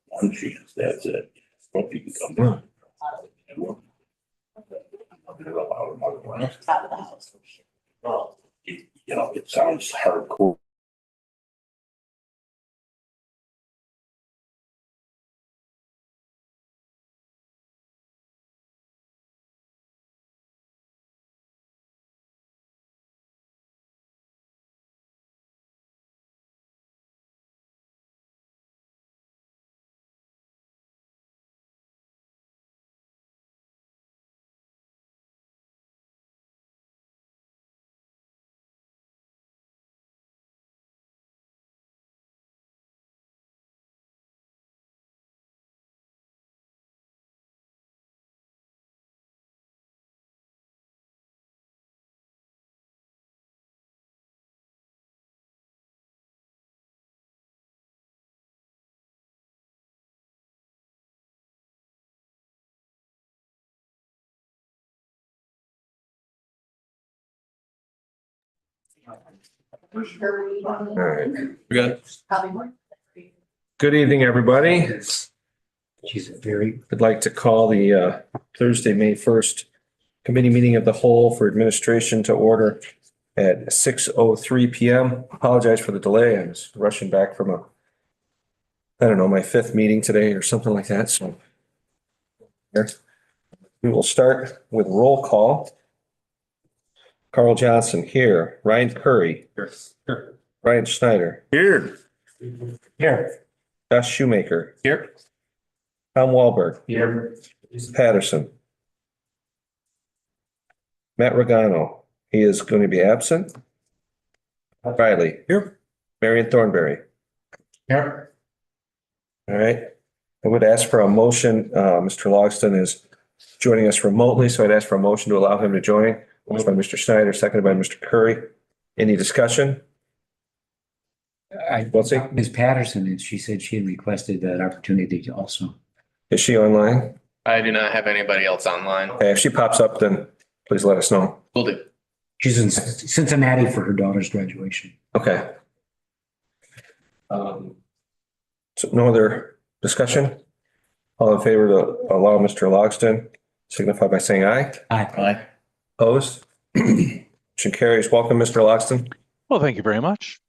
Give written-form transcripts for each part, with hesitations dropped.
One chance, that's it. Well, you can come down. Top of the house. Well, you know, it sounds hardcore. All right. We got Probably more. good evening, everybody. I'd like to call the Thursday, May 1st committee meeting of the whole for administration to order at 6:03 PM. Apologize for the delay. I was rushing back from I don't know, my fifth meeting today or something like that. So here. We will start with roll call. Carl Johnson here. Ryan Curry. Here. Ryan Schneider. Here. Here. Josh Shoemaker. Here. Tom Wahlberg. Here. Patterson. Matt Regano. He is going to be absent. Riley. Here. Marion Thornberry. Here. All right. I would ask for a motion. Mr. Logston is joining us remotely, so I'd ask for a motion to allow him to join. Motion by Mr. Schneider, seconded by Mr. Curry. Any discussion? What's he? Ms. Patterson, and she said she had requested that opportunity to also. Is she online? I do not have anybody else online. Okay, if she pops up, then please let us know. Will do. She's in Cincinnati for her daughter's graduation. Okay. So no other discussion? All in favor to allow Mr. Logston, signify by saying aye. Aye. Opposed? Motion carries. Welcome, Mr. Logston. Well, thank you very much.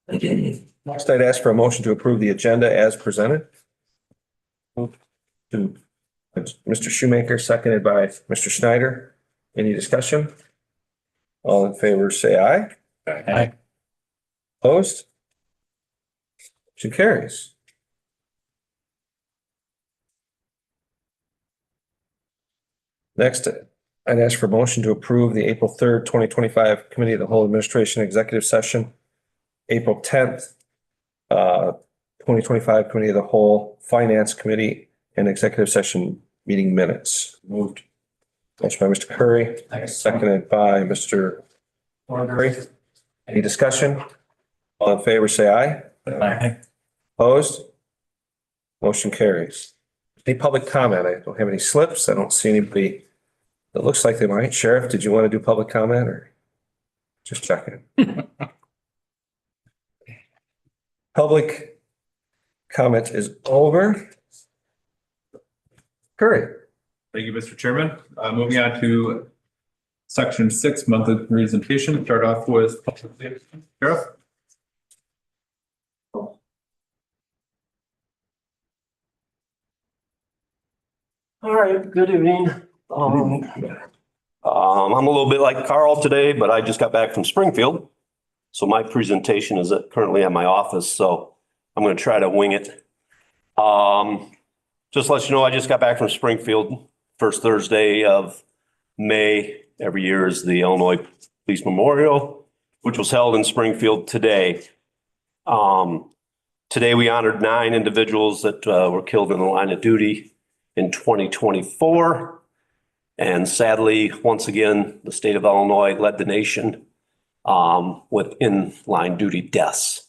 Next, I'd ask for a motion to approve the agenda as presented. To Mr. Shoemaker, seconded by Mr. Schneider. Any discussion? All in favor, say aye. Aye. Opposed? Motion carries. Next, I'd ask for a motion to approve the April 3rd, 2025 Committee of the Whole Administration Executive Session, April 10th, 2025 Committee of the Whole Finance Committee and Executive Session Meeting Minutes. Moved. Motion by Mr. Curry, seconded by Mr. Curry. Any discussion? All in favor, say aye. Aye. Opposed? Motion carries. Any public comment? I don't have any slips. I don't see anybody that looks like they might. Sheriff, did you want to do public comment or just checking? Public comment is over. Curry. Thank you, Mr. Chairman. Moving on to section 6, monthly presentation. Start off with public safety. Sheriff. All right, good evening. I'm a little bit like Carl today, but I just got back from Springfield. So my presentation is currently at my office, so I'm going to try to wing it. Just to let you know, I just got back from Springfield. First Thursday of May every year is the Illinois Police Memorial, which was held in Springfield today. Today we honored 9 individuals that were killed in the line of duty in 2024. And sadly, once again, the state of Illinois led the nation with in-line duty deaths.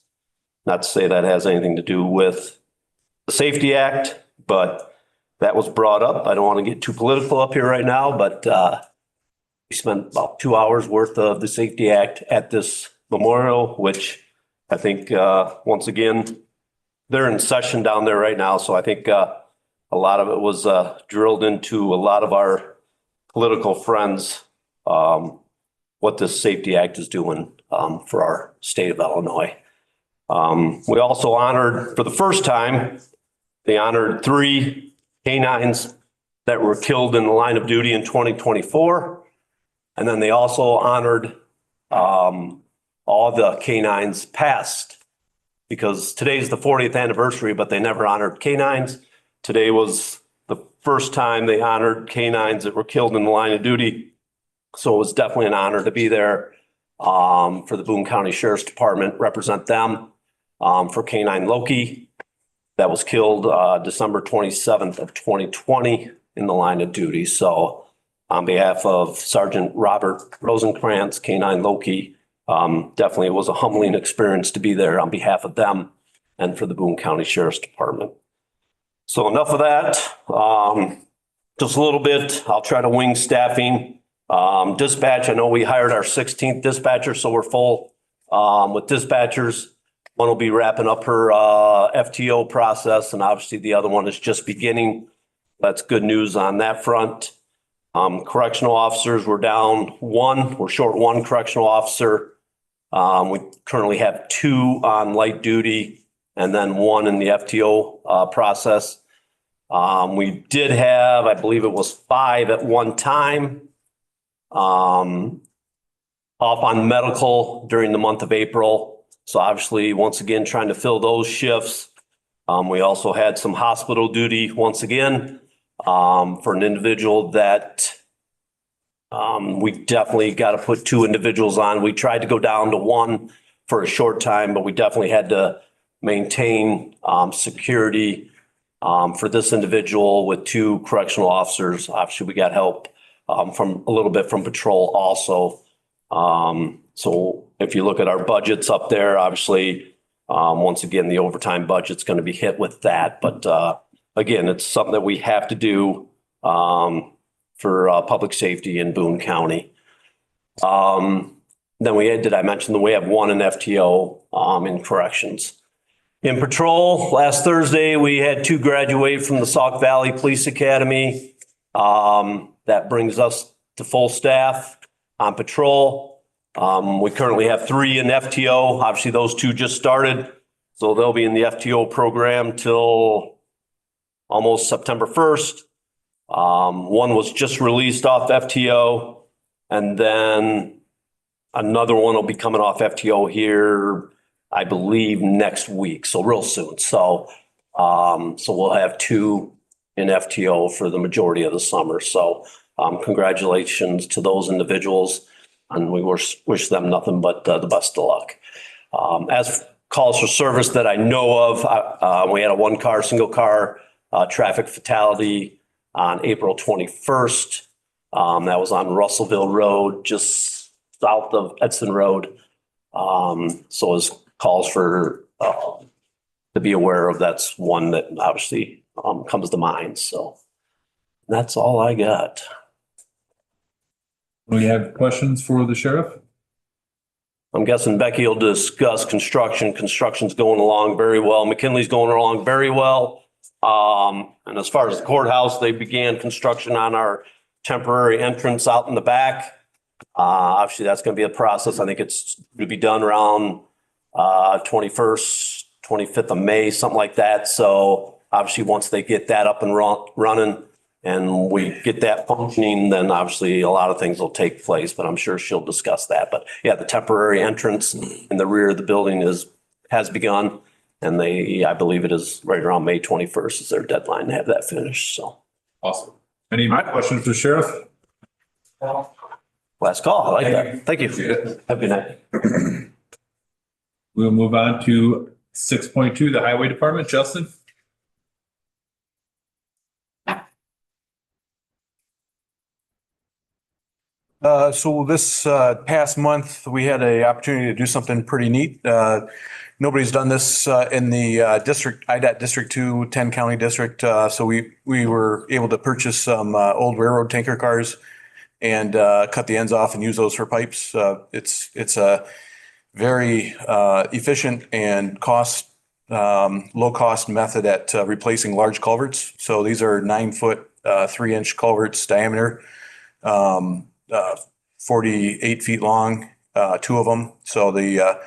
Not to say that has anything to do with the Safety Act, but that was brought up. I don't want to get too political up here right now, but we spent about 2 hours worth of the Safety Act at this memorial, which I think, once again, they're in session down there right now. So I think, a lot of it was, drilled into a lot of our political friends, what this Safety Act is doing, for our state of Illinois. We also honored, for the first time, they honored 3 canines that were killed in the line of duty in 2024. And then they also honored all the canines past, because today's the 40th anniversary, but they never honored canines. Today was the first time they honored canines that were killed in the line of duty. So it was definitely an honor to be there for the Boone County Sheriff's Department, represent them for canine Loki that was killed December 27th of 2020 in the line of duty. So on behalf of Sergeant Robert Rosenkrantz, canine Loki, definitely it was a humbling experience to be there on behalf of them and for the Boone County Sheriff's Department. So enough of that. Just a little bit, I'll try to wing staffing. Dispatch, I know we hired our 16th dispatcher, so we're full with dispatchers. One will be wrapping up her FTO process, and obviously the other one is just beginning. That's good news on that front. Correctional officers, we're down 1. We're short 1 correctional officer. We currently have 2 on light duty and then 1 in the FTO process. We did have, I believe it was 5 at one time, off on medical during the month of April. So obviously, once again, trying to fill those shifts. We also had some hospital duty once again for an individual that we definitely got to put 2 individuals on. We tried to go down to 1 for a short time, but we definitely had to maintain security for this individual with 2 correctional officers. Obviously, we got help from a little bit from patrol also. So if you look at our budgets up there, obviously, once again, the overtime budget's going to be hit with that. But again, it's something that we have to do for public safety in Boone County. Then did I mention that we have 1 in FTO in corrections. In patrol, last Thursday, we had 2 graduate from the Sauk Valley Police Academy. That brings us to full staff on patrol. We currently have 3 in FTO. Obviously, those 2 just started, so they'll be in the FTO program till almost September 1st. 1 was just released off FTO, and then another one will be coming off FTO here, I believe, next week, so real soon. So we'll have 2 in FTO for the majority of the summer. So congratulations to those individuals, and we wish them nothing but the best of luck. As calls for service that I know of, we had a single car traffic fatality on April 21st. That was on Russellville Road, just south of Edson Road. So as calls for to be aware of, that's one that obviously comes to mind. So that's all I got. We have questions for the sheriff? I'm guessing Becky will discuss construction. Construction's going along very well. McKinley's going along very well. And as far as the courthouse, they began construction on our temporary entrance out in the back. Obviously, that's going to be a process. I think it's going to be done around 21st, 25th of May, something like that. So obviously, once they get that up and running and we get that functioning, then obviously a lot of things will take place, but I'm sure she'll discuss that. But yeah, the temporary entrance in the rear of the building has begun, and I believe it is right around May 21st is their deadline to have that finished. So Awesome. Any questions for sheriff? last call. I like that. Thank you. Have a good night. We'll move on to 6.2, the highway department. Justin? So this past month, we had an opportunity to do something pretty neat. Nobody's done this in the district, IDOT District 2, 10 County District. So we were able to purchase some old railroad tanker cars and cut the ends off and use those for pipes. It's very efficient and low cost method at replacing large culverts. So these are 9-foot, 3-inch culverts diameter, 48 feet long, 2 of them. So the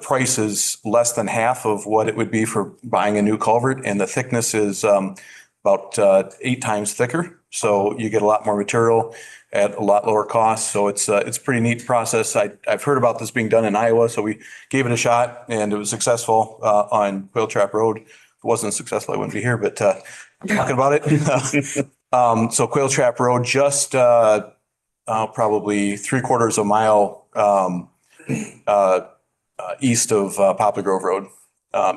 price is less than half of what it would be for buying a new culvert, and the thickness is about 8 times thicker. So you get a lot more material at a lot lower cost. So it's a pretty neat process. I've heard about this being done in Iowa, so we gave it a shot, and it was successful on Quail Trap Road. If it wasn't successful, I wouldn't be here, but talking about it. So Quail Trap Road, just probably 3/4 of a mile east of Poplar Grove Road.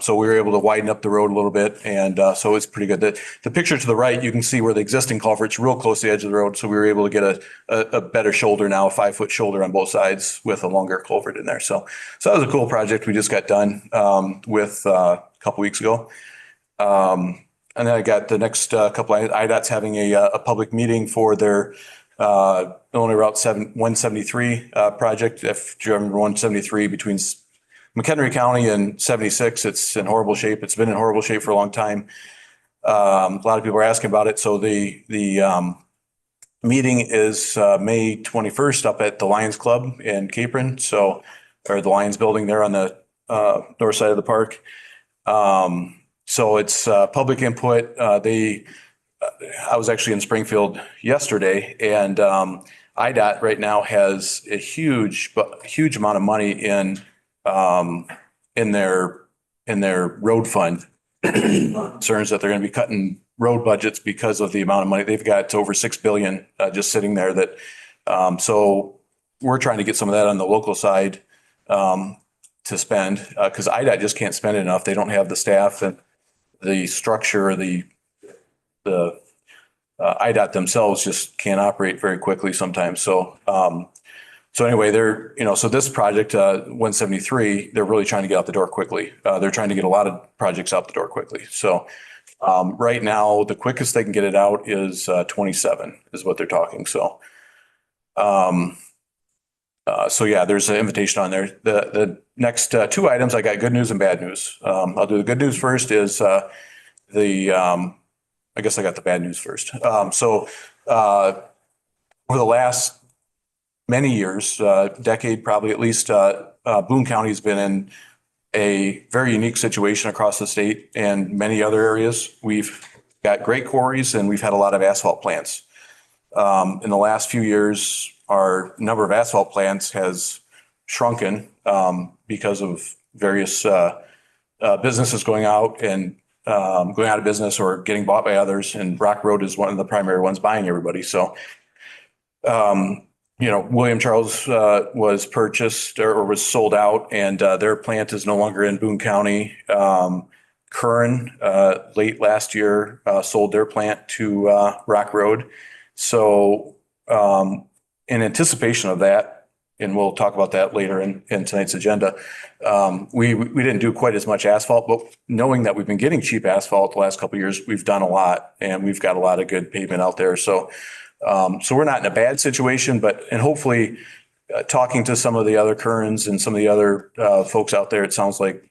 So we were able to widen up the road a little bit, and so it's pretty good. The picture to the right, you can see where the existing culvert's real close to the edge of the road. So we were able to get a better shoulder now, a 5-foot shoulder on both sides with a longer culvert in there. So that was a cool project we just got done with a couple weeks ago. And then I got the next couple. IDOT's having a public meeting for their Illinois Route 173 project. If you remember 173 between McHenry County and 76, it's in horrible shape. It's been in horrible shape for a long time. A lot of people are asking about it. So the meeting is May 21st up at the Lions Club in Capron. So, or the Lions building there on the north side of the park. So it's public input. I was actually in Springfield yesterday, and IDOT right now has a huge amount of money in their road fund. Concerns that they're going to be cutting road budgets because of the amount of money they've got. Over $6 billion just sitting there. So we're trying to get some of that on the local side to spend because IDOT just can't spend it enough. They don't have the staff and the structure. The IDOT themselves just can't operate very quickly sometimes. So anyway, so this project, 173, they're really trying to get out the door quickly. They're trying to get a lot of projects out the door quickly. So right now, the quickest they can get it out is 27 is what they're talking. So yeah, there's an invitation on there. The next 2 items, I got good news and bad news. I'll do the good news first is I guess I got the bad news first. Over the last many years, decade probably at least, Boone County has been in a very unique situation across the state and many other areas. We've got great quarries and we've had a lot of asphalt plants. In the last few years, our number of asphalt plants has shrunken because of various businesses going out of business or getting bought by others. And Rock Road is one of the primary ones buying everybody. So, William Charles was purchased or was sold out, and their plant is no longer in Boone County. Curran, late last year, sold their plant to Rock Road. So in anticipation of that, and we'll talk about that later in tonight's agenda, we didn't do quite as much asphalt, but knowing that we've been getting cheap asphalt the last couple of years, we've done a lot, and we've got a lot of good pavement out there. So we're not in a bad situation, and hopefully talking to some of the other Currans and some of the other folks out there, it sounds like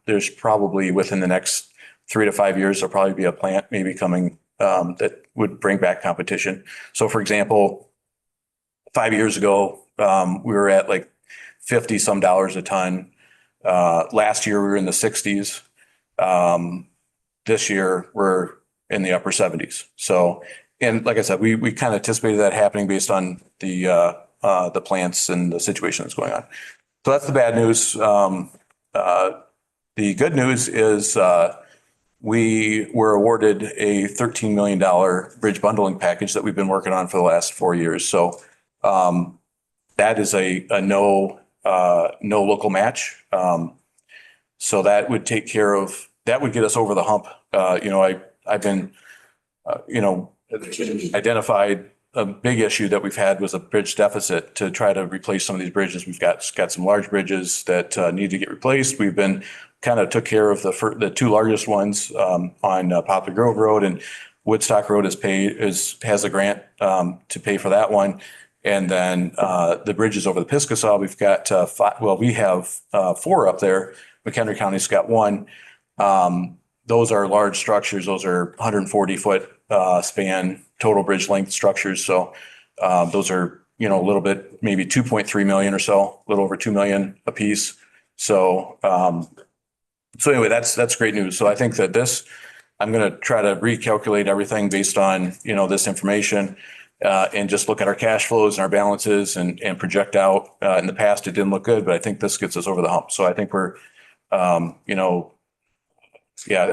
there's probably within the next 3 to 5 years, there'll probably be a plant maybe coming that would bring back competition. So for example, 5 years ago, we were at like $50 some a ton. Last year, we were in the 60s. This year, we're in the upper 70s. So, and like I said, we kind of anticipated that happening based on the plants and the situation that's going on. So that's the bad news. The good news is we were awarded a $13 million bridge bundling package that we've been working on for the last 4 years. So that is a no local match. So that would take care of, that would get us over the hump. I've been, identified a big issue that we've had was a bridge deficit to try to replace some of these bridges. We've got some large bridges that need to get replaced. We've been kind of took care of the 2 largest ones on Poplar Grove Road, and Woodstock Road has a grant to pay for that one. And then the bridges over the Piscataqua, we've got we have 4 up there. McHenry County's got 1. Those are large structures. Those are 140-foot span total bridge length structures. So those are, a little bit, maybe 2.3 million or so, a little over 2 million a piece. So anyway, that's great news. So I think that I'm going to try to recalculate everything based on, this information and just look at our cash flows and our balances and project out. In the past, it didn't look good, but I think this gets us over the hump. So I think we're, I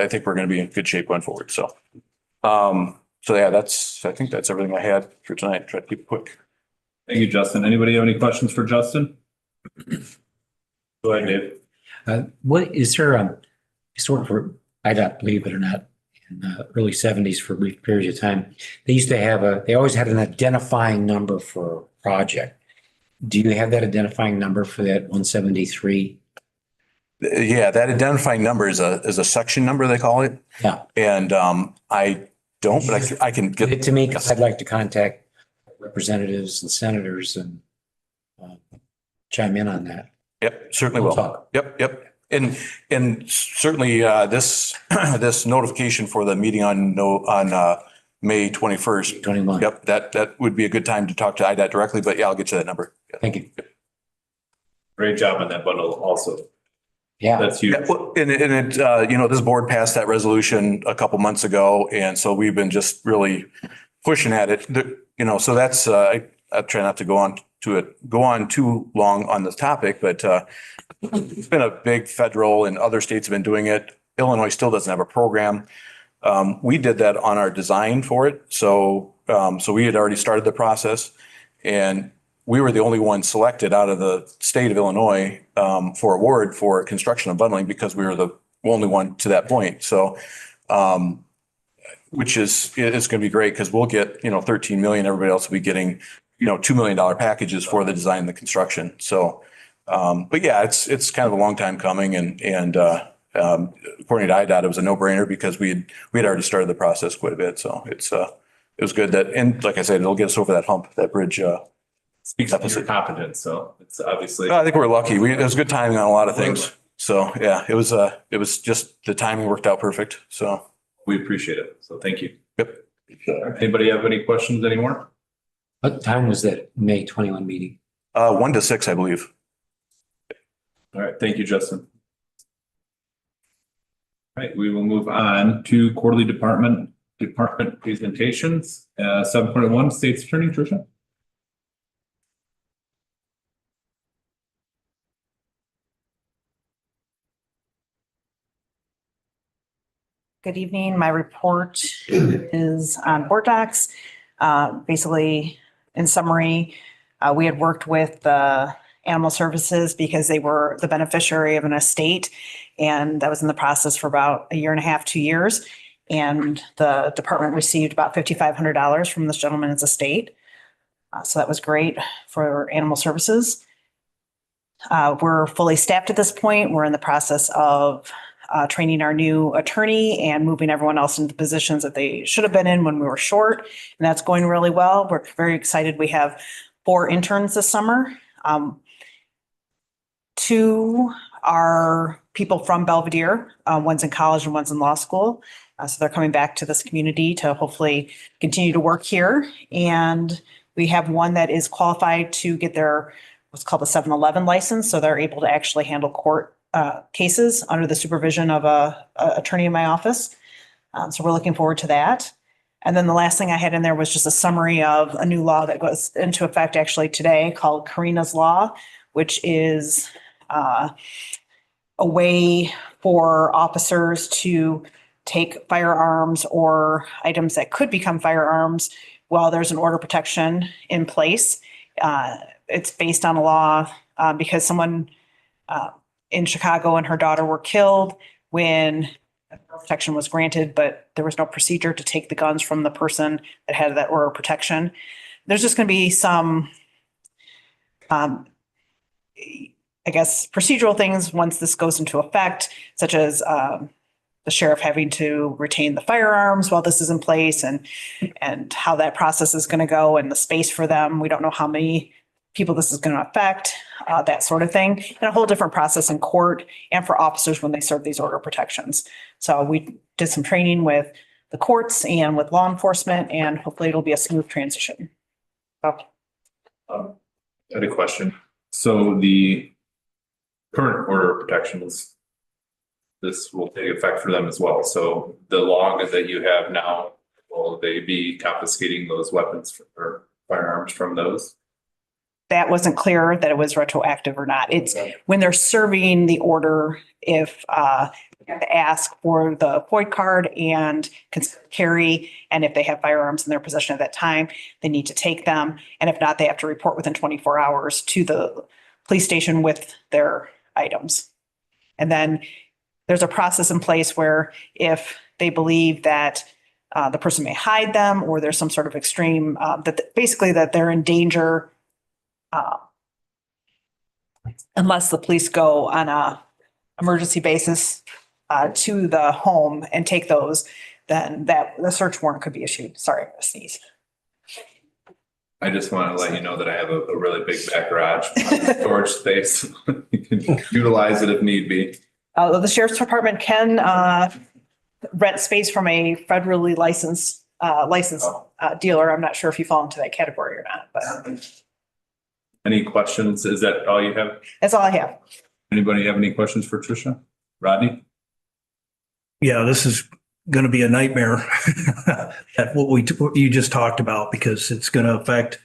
think we're going to be in good shape going forward. So, I think that's everything I had for tonight. Try to keep it quick. Thank you, Justin. Anybody have any questions for Justin? Go ahead, Dave. What is there, sort of for IDOT, believe it or not, in the early 70s for brief periods of time, they used to have they always had an identifying number for a project. Do you have that identifying number for that 173? Yeah, that identifying number is a section number, they call it. Yeah. And I don't, but I can Give get it to me because I'd like to contact representatives and senators and chime in on that. Yep, certainly We'll will. talk. Yep. And certainly this notification for the meeting on May 21st. 21. Yep, that would be a good time to talk to IDOT directly, but yeah, I'll get you that number. Thank you. Great job on that bundle also. Yeah. That's huge. Yeah, well, and this board passed that resolution a couple months ago, and so we've been just really pushing at it. So that's I try not to go on too long on this topic, but it's been a big federal and other states have been doing it. Illinois still doesn't have a program. We did that on our design for it, so we had already started the process, and we were the only one selected out of the state of Illinois for award for construction and bundling because we were the only one to that point. So, which is going to be great because we'll get, 13 million. Everybody else will be getting, $2 million packages for the design and the construction. So, but yeah, it's kind of a long time coming. And according to IDOT, it was a no brainer because we had already started the process quite a bit. So it was good and like I said, it'll get us over that hump, that bridge. Speaks up to your competence. So it's obviously. I think we're lucky. It was good timing on a lot of things. So yeah, it was just the timing worked out perfect. So We appreciate it. So thank you. Yep. Anybody have any questions anymore? What time was that May 21 meeting? 1 to 6, I believe. All right. Thank you, Justin. All right. We will move on to quarterly department presentations. 7.1 State's Attorney, Tricia. Good evening. My report is on board docs. Basically, in summary, we had worked with the Animal Services because they were the beneficiary of an estate. And that was in the process for about a year and a half, 2 years. And the department received about $5,500 from this gentleman's estate. So that was great for Animal Services. We're fully staffed at this point. We're in the process of training our new attorney and moving everyone else into positions that they should have been in when we were short. And that's going really well. We're very excited. We have 4 interns this summer. 2 are people from Belvedere. One's in college and one's in law school. So they're coming back to this community to hopefully continue to work here. And we have one that is qualified to get their what's called a 7-Eleven license. So they're able to actually handle court cases under the supervision of a attorney in my office. So we're looking forward to that. And then the last thing I had in there was just a summary of a new law that goes into effect actually today called Karina's Law, which is a way for officers to take firearms or items that could become firearms while there's an order of protection in place. It's based on a law because someone in Chicago and her daughter were killed when protection was granted, but there was no procedure to take the guns from the person that had that order of protection. There's just going to be some, I guess, procedural things once this goes into effect, such as the sheriff having to retain the firearms while this is in place and how that process is going to go and the space for them. We don't know how many people this is going to affect, that sort of thing. And a whole different process in court and for officers when they serve these order protections. So we did some training with the courts and with law enforcement, and hopefully it'll be a smooth transition. So, I had a question. So the current order of protections, this will take effect for them as well. So the log that you have now, will they be confiscating those weapons or firearms from those? that wasn't clear that it was retroactive or not. It's when they're serving the order, if you have to ask for the FOID card and carry, and if they have firearms in their possession at that time, they need to take them. And if not, they have to report within 24 hours to the police station with their items. And then there's a process in place where if they believe that the person may hide them or there's some sort of extreme, that basically that they're in danger, unless the police go on a emergency basis to the home and take those, then that the search warrant could be issued. Sorry, I'm gonna sneeze. I just want to let you know that I have a really big back garage storage space. You can utilize it if need be. The sheriff's department can rent space from a federally licensed dealer. I'm not sure if you fall into that category or not, but Any questions? Is that all you have? that's all I have. Anybody have any questions for Tricia? Rodney? Yeah, this is going to be a nightmare at what you just talked about, because it's going to affect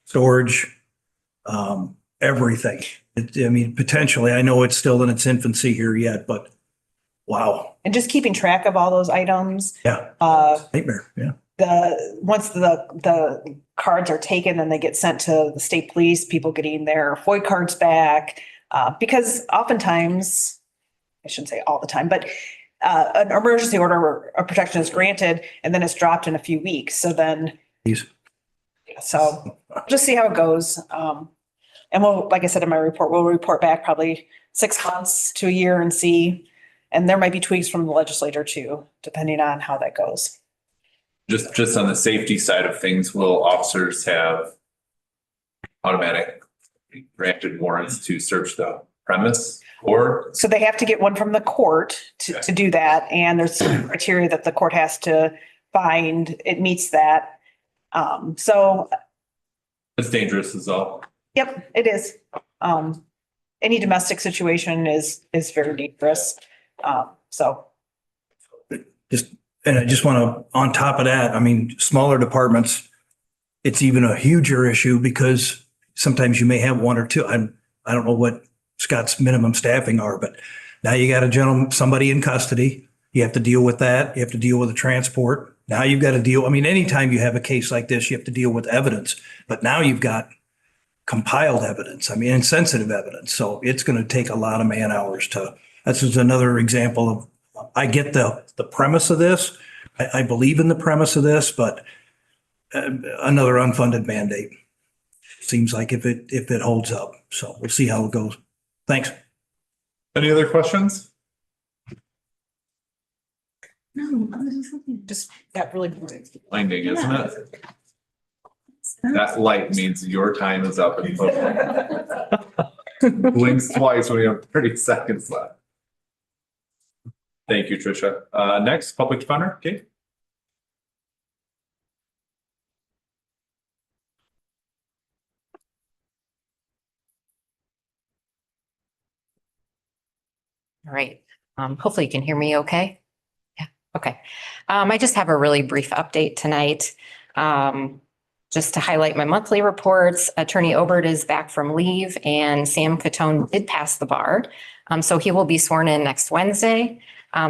storage, everything. I mean, potentially, I know it's still in its infancy here yet, but wow. And just keeping track of all those items. Yeah. Nightmare. Yeah. Once the cards are taken and they get sent to the state police, people getting their FOID cards back, because oftentimes, I shouldn't say all the time, but an emergency order of protection is granted and then it's dropped in a few weeks. So then, so just see how it goes. And we'll, like I said in my report, we'll report back probably 6 months to a year and see. And there might be tweaks from the legislature too, depending on how that goes. Just on the safety side of things, will officers have automatic granted warrants to search the premise, or? So they have to get one from the court to do that. And there's some criteria that the court has to find. It meets that. So. It's dangerous is all. Yep, it is. Any domestic situation is very dangerous. So. And I just want to, on top of that, I mean, smaller departments, it's even a huger issue because sometimes you may have one or two. I don't know what Scott's minimum staffing are, but now you got somebody in custody. You have to deal with that. You have to deal with the transport. Now you've got to deal. I mean, anytime you have a case like this, you have to deal with evidence, but now you've got compiled evidence. I mean, and sensitive evidence. So it's going to take a lot of man hours that's just another example of, I get the premise of this. I believe in the premise of this, but another unfunded mandate. Seems like if it holds up. So we'll see how it goes. Thanks. Any other questions? No, just got really. Blinding, isn't it? That light means your time is up. And blinks twice when you have 30 seconds left. Thank you, Tricia. Next, public defender, Kate. All right. Hopefully you can hear me okay. Yeah. Okay. I just have a really brief update tonight. Just to highlight my monthly reports, Attorney Obert is back from leave and Sam Catone did pass the bar. So he will be sworn in next Wednesday.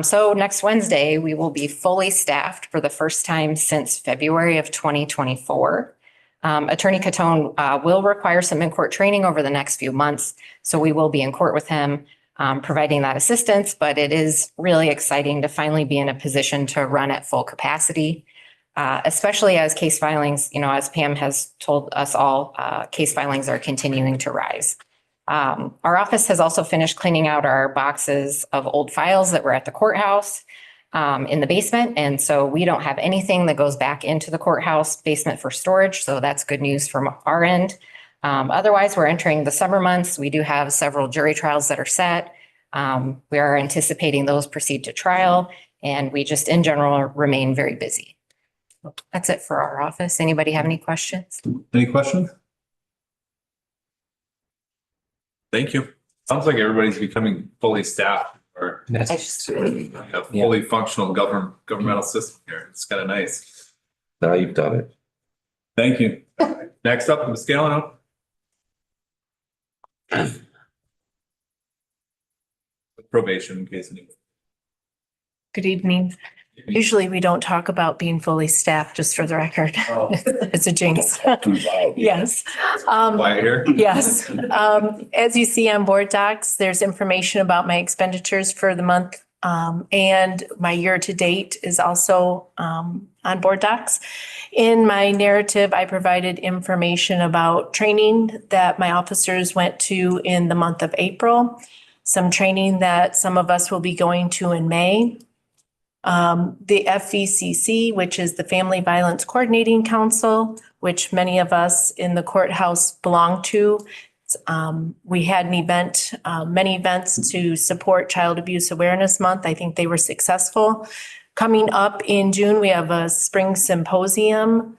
So next Wednesday, we will be fully staffed for the first time since February of 2024. Attorney Catone will require some in-court training over the next few months. So we will be in court with him, providing that assistance, but it is really exciting to finally be in a position to run at full capacity, especially as case filings, as Pam has told us all, case filings are continuing to rise. Our office has also finished cleaning out our boxes of old files that were at the courthouse. in the basement. And so we don't have anything that goes back into the courthouse basement for storage. So that's good news from our end. Otherwise, we're entering the summer months. We do have several jury trials that are set. We are anticipating those proceed to trial, and we just in general remain very busy. That's it for our office. Anybody have any questions? Any questions? Thank you. Sounds like everybody's becoming fully staffed or I just, a fully functional governmental system here. It's kind of nice. Now you've done it. Thank you. Next up, Ms. Galano. Probation in case anyone. Good evening. Usually we don't talk about being fully staffed, just for the record. It's a jinx. Yes. Quiet here. Yes. As you see on board docs, there's information about my expenditures for the month. And my year to date is also on board docs. In my narrative, I provided information about training that my officers went to in the month of April, some training that some of us will be going to in May. The FVCC, which is the Family Violence Coordinating Council, which many of us in the courthouse belong to. We had an event, many events to support Child Abuse Awareness Month. I think they were successful. Coming up in June, we have a spring symposium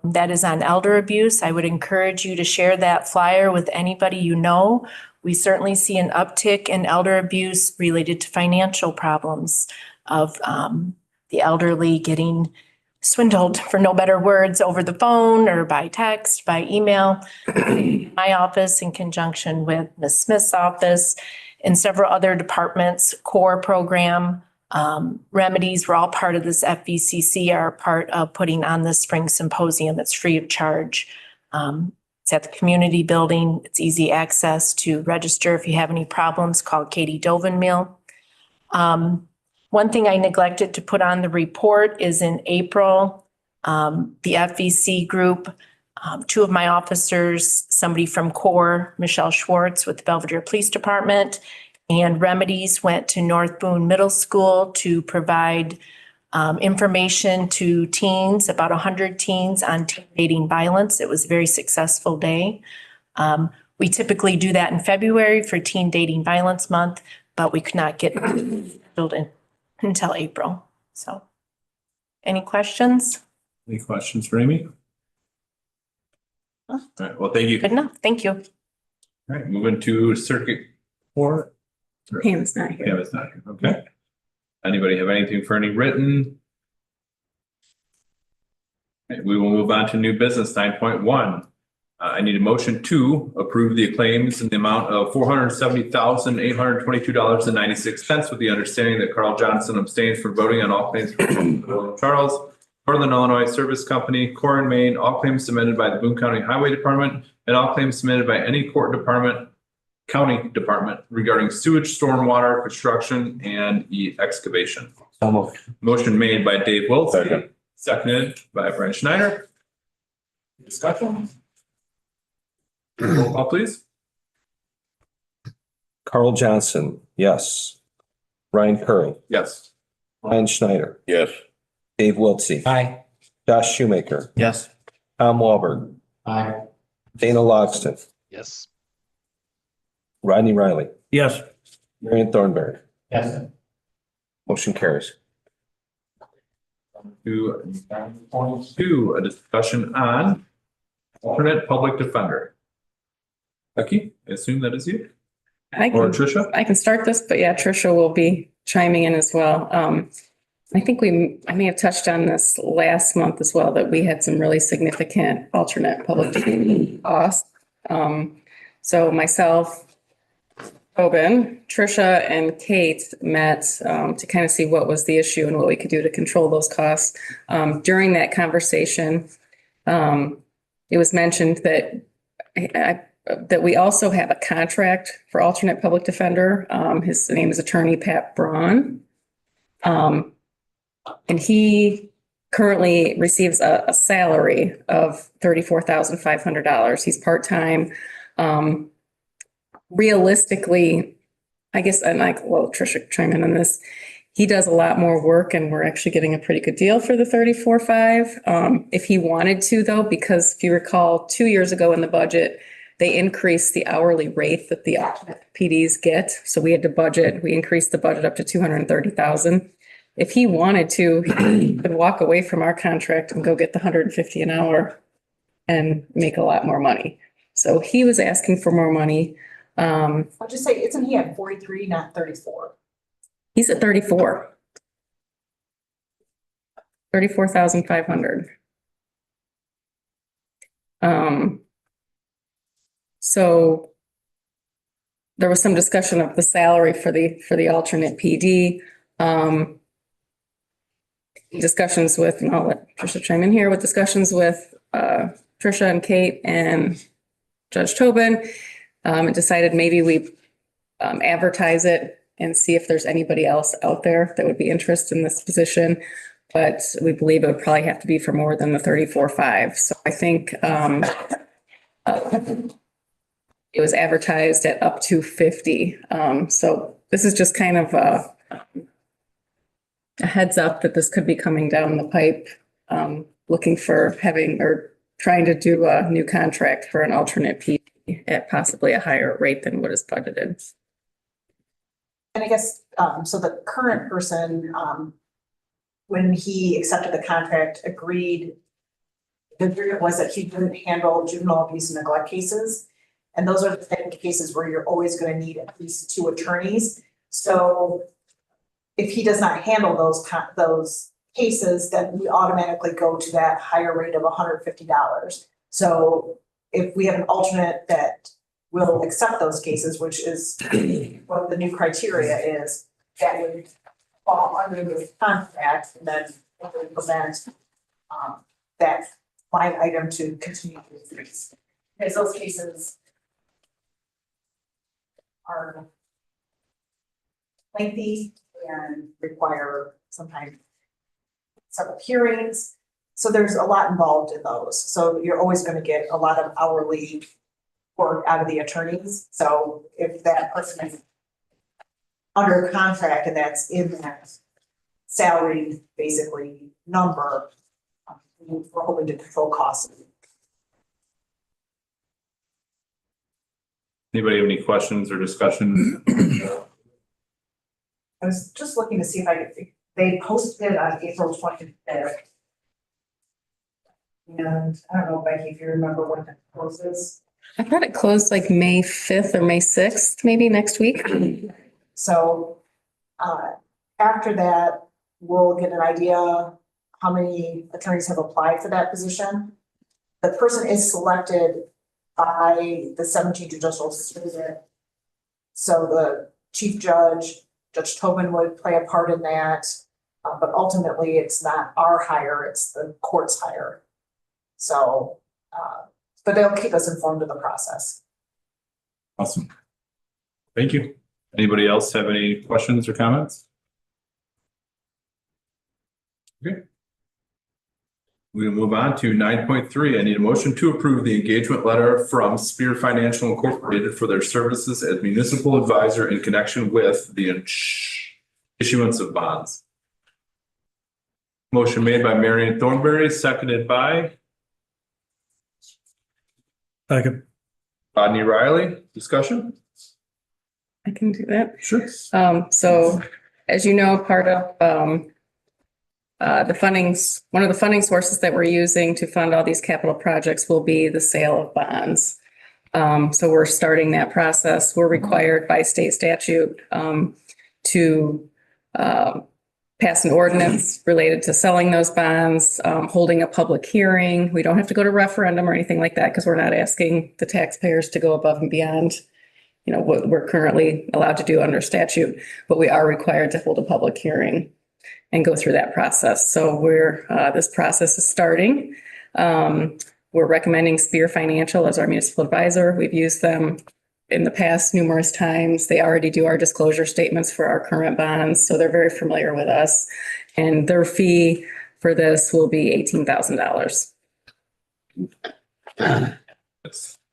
that is on elder abuse. I would encourage you to share that flyer with anybody you know. We certainly see an uptick in elder abuse related to financial problems of the elderly getting swindled, for no better words, over the phone or by text, by email. My office, in conjunction with Ms. Smith's office and several other departments, core program, remedies, we're all part of this FVCC, are part of putting on this spring symposium. It's free of charge. It's at the community building. It's easy access to register. If you have any problems, call Katie Dovenmill. One thing I neglected to put on the report is in April, the FVC group, two of my officers, somebody from CORE, Michelle Schwartz with the Belvedere Police Department, and Remedies went to North Boone Middle School to provide information to teens, about 100 teens on teen dating violence. It was a very successful day. We typically do that in February for Teen Dating Violence Month, but we could not get filled in until April. So any questions? Any questions for Amy? All right, well, thank you. Good enough. Thank you. All right, moving to circuit court. Pam's not here. Pam is not here. Okay. Anybody have anything for any written? Okay, we will move on to new business 9.1. I need a motion to approve the claims in the amount of $470,822.96 with the understanding that Carl Johnson abstains from voting on all claims from William Charles, Northern Illinois Service Company, Core and Maine, all claims submitted by the Boone County Highway Department, and all claims submitted by any county department regarding sewage, stormwater, construction, and excavation. Motion made by Dave Wilson, seconded by Brian Schneider. Discussion? Roll call, please. Carl Johnson, yes. Ryan Curry, Yes. Brian Schneider, Yes. Dave Wiltsey, Aye. Josh Shoemaker, Yes. Tom Wahlberg, Aye. Dana Logston, Yes. Rodney Riley, Yes. Marion Thornberry. Yes. Motion carries. To 9.2, a discussion on alternate public defender. Becky, I assume that is you I or can, Tricia? I can start this, but yeah, Tricia will be chiming in as well. I think I may have touched on this last month as well, that we had some really significant alternate public defender costs. So myself, Tobin, Tricia, and Kate met to kind of see what was the issue and what we could do to control those costs. During that conversation, it was mentioned that that we also have a contract for alternate public defender. His name is Attorney Pat Braun. And he currently receives a salary of $34,500. He's part-time. Realistically, I guess, and well, Tricia chime in on this. He does a lot more work and we're actually getting a pretty good deal for the 34.5. If he wanted to though, because if you recall, 2 years ago in the budget, they increased the hourly rate that the PDs get. So we had to budget, we increased the budget up to 230,000. If he wanted to, he could walk away from our contract and go get the 150 an hour and make a lot more money. So he was asking for more money. I'll just say, isn't he at 43, not 34? He's at 34. 34,500. So there was some discussion of the salary for the alternate PD. Discussions with, and I'll let Tricia chime in here, with discussions with Tricia and Kate and Judge Tobin. And decided maybe we advertise it and see if there's anybody else out there that would be interested in this position. But we believe it would probably have to be for more than the 34.5. So I think it was advertised at up to 50. So this is just kind of a heads up that this could be coming down the pipe, looking for having or trying to do a new contract for an alternate PD at possibly a higher rate than what is budgeted. And I guess, so the current person, when he accepted the contract, agreed, the agreement was that he didn't handle juvenile abuse and neglect cases. And those are the type of cases where you're always going to need at least 2 attorneys. So if he does not handle those cases, then we automatically go to that higher rate of $150. So if we have an alternate that will accept those cases, which is what the new criteria is, that would fall under the contract, and then prevent that line item to continue to increase. Because those cases are lengthy and require sometimes several hearings. So there's a lot involved in those. So you're always going to get a lot of hourly work out of the attorneys. So if that person is under contract and that's in that salary, basically number, we're hoping to control costs. Anybody have any questions or discussion? I was just looking to see if they posted it on April 25th. And I don't know, Becky, if you remember when it closes. I thought it closed like May 5th or May 6th, maybe next week. So after that, we'll get an idea how many attorneys have applied for that position. The person is selected by the 17 judicial district. So the chief judge, Judge Tobin, would play a part in that. But ultimately, it's not our hire, it's the court's hire. So, but they'll keep us informed of the process. Awesome. Thank you. Anybody else have any questions or comments? Okay. We'll move on to 9.3. I need a motion to approve the engagement letter from Spear Financial Incorporated for their services as municipal advisor in connection with the issuance of bonds. Motion made by Marion Thornberry, seconded by Second. Rodney Riley. Discussion? I can do that. Sure. So as you know, part of the fundings, one of the funding sources that we're using to fund all these capital projects will be the sale of bonds. So we're starting that process. We're required by state statute to pass an ordinance related to selling those bonds, holding a public hearing. We don't have to go to referendum or anything like that because we're not asking the taxpayers to go above and beyond, you know, what we're currently allowed to do under statute, but we are required to hold a public hearing and go through that process. So this process is starting. We're recommending Spear Financial as our municipal advisor. We've used them in the past numerous times. They already do our disclosure statements for our current bonds, so they're very familiar with us. And their fee for this will be $18,000. I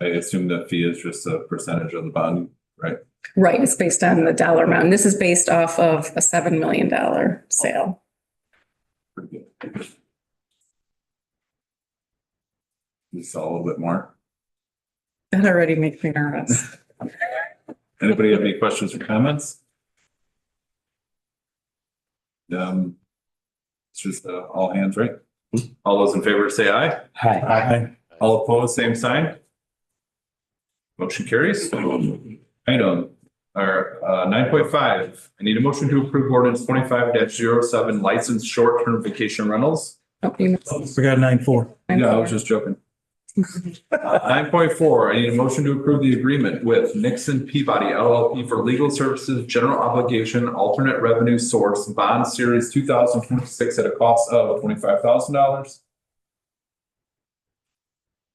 assume that fee is just a percentage of the bond, right? Right, it's based on the dollar amount. And this is based off of a $7 million sale. Just a little bit more. That already makes me nervous. Anybody have any questions or comments? It's just all hands, right? All those in favor say aye. Hi. Aye. All opposed, same sign. Motion carries. Item or 9.5, I need a motion to approve ordinance 25-07 licensed short-term vacation rentals. Oh, you missed- Forgot 9.4. Yeah, I was just joking. 9.4, I need a motion to approve the agreement with Nixon Peabody LLP for legal services, general obligation, alternate revenue source, bond series 2026 at a cost of $25,000.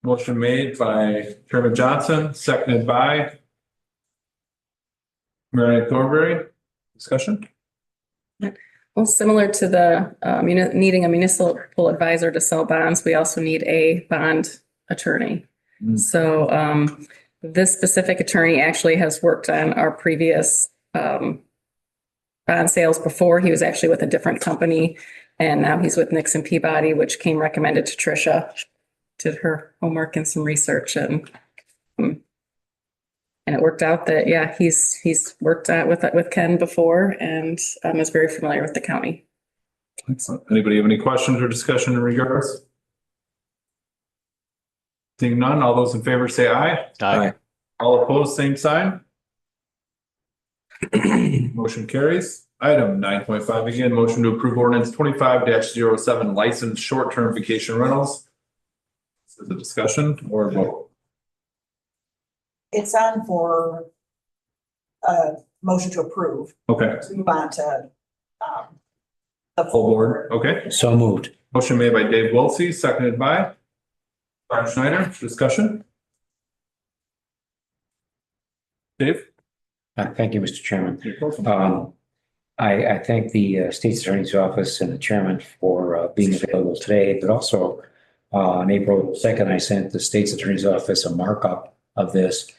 Motion made by Chairman Johnson, seconded by Mary Thornberry. Discussion? Well, similar to the needing a municipal advisor to sell bonds, we also need a bond attorney. So this specific attorney actually has worked on our previous bond sales before. He was actually with a different company, and now he's with Nixon Peabody, which came recommended to Tricia. Did her homework and some research, and it worked out that, yeah, he's worked out with Ken before and is very familiar with the county. Excellent. Anybody have any questions or discussion in regards? Seeing none, all those in favor say aye. Aye. All opposed, same sign. Motion carries. Item 9.5, again, motion to approve ordinance 25-07 licensed short-term vacation rentals. This is a discussion or a vote. It's on for a motion to approve. Okay, To move on to the full board. Okay. So moved. Motion made by Dave Wiltsey, seconded by Brian Schneider. Discussion? Dave? Thank you, Mr. Chairman. I thank the State's Attorney's Office and the Chairman for being available today, but also on April 2nd, I sent the State's Attorney's Office a markup of this,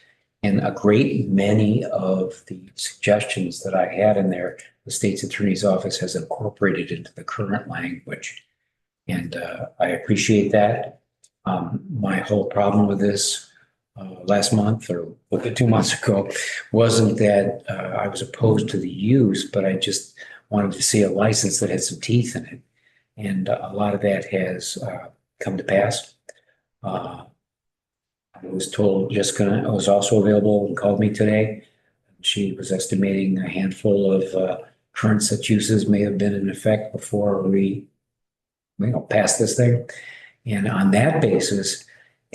and a great many of the suggestions that I had in there, the State's Attorney's Office has incorporated into the current language. And I appreciate that. My whole problem with this last month or 2 months ago wasn't that I was opposed to the use, but I just wanted to see a license that had some teeth in it. And a lot of that has come to pass. I was told Jessica was also available and called me today. She was estimating a handful of current such uses may have been in effect before we passed this thing. And on that basis,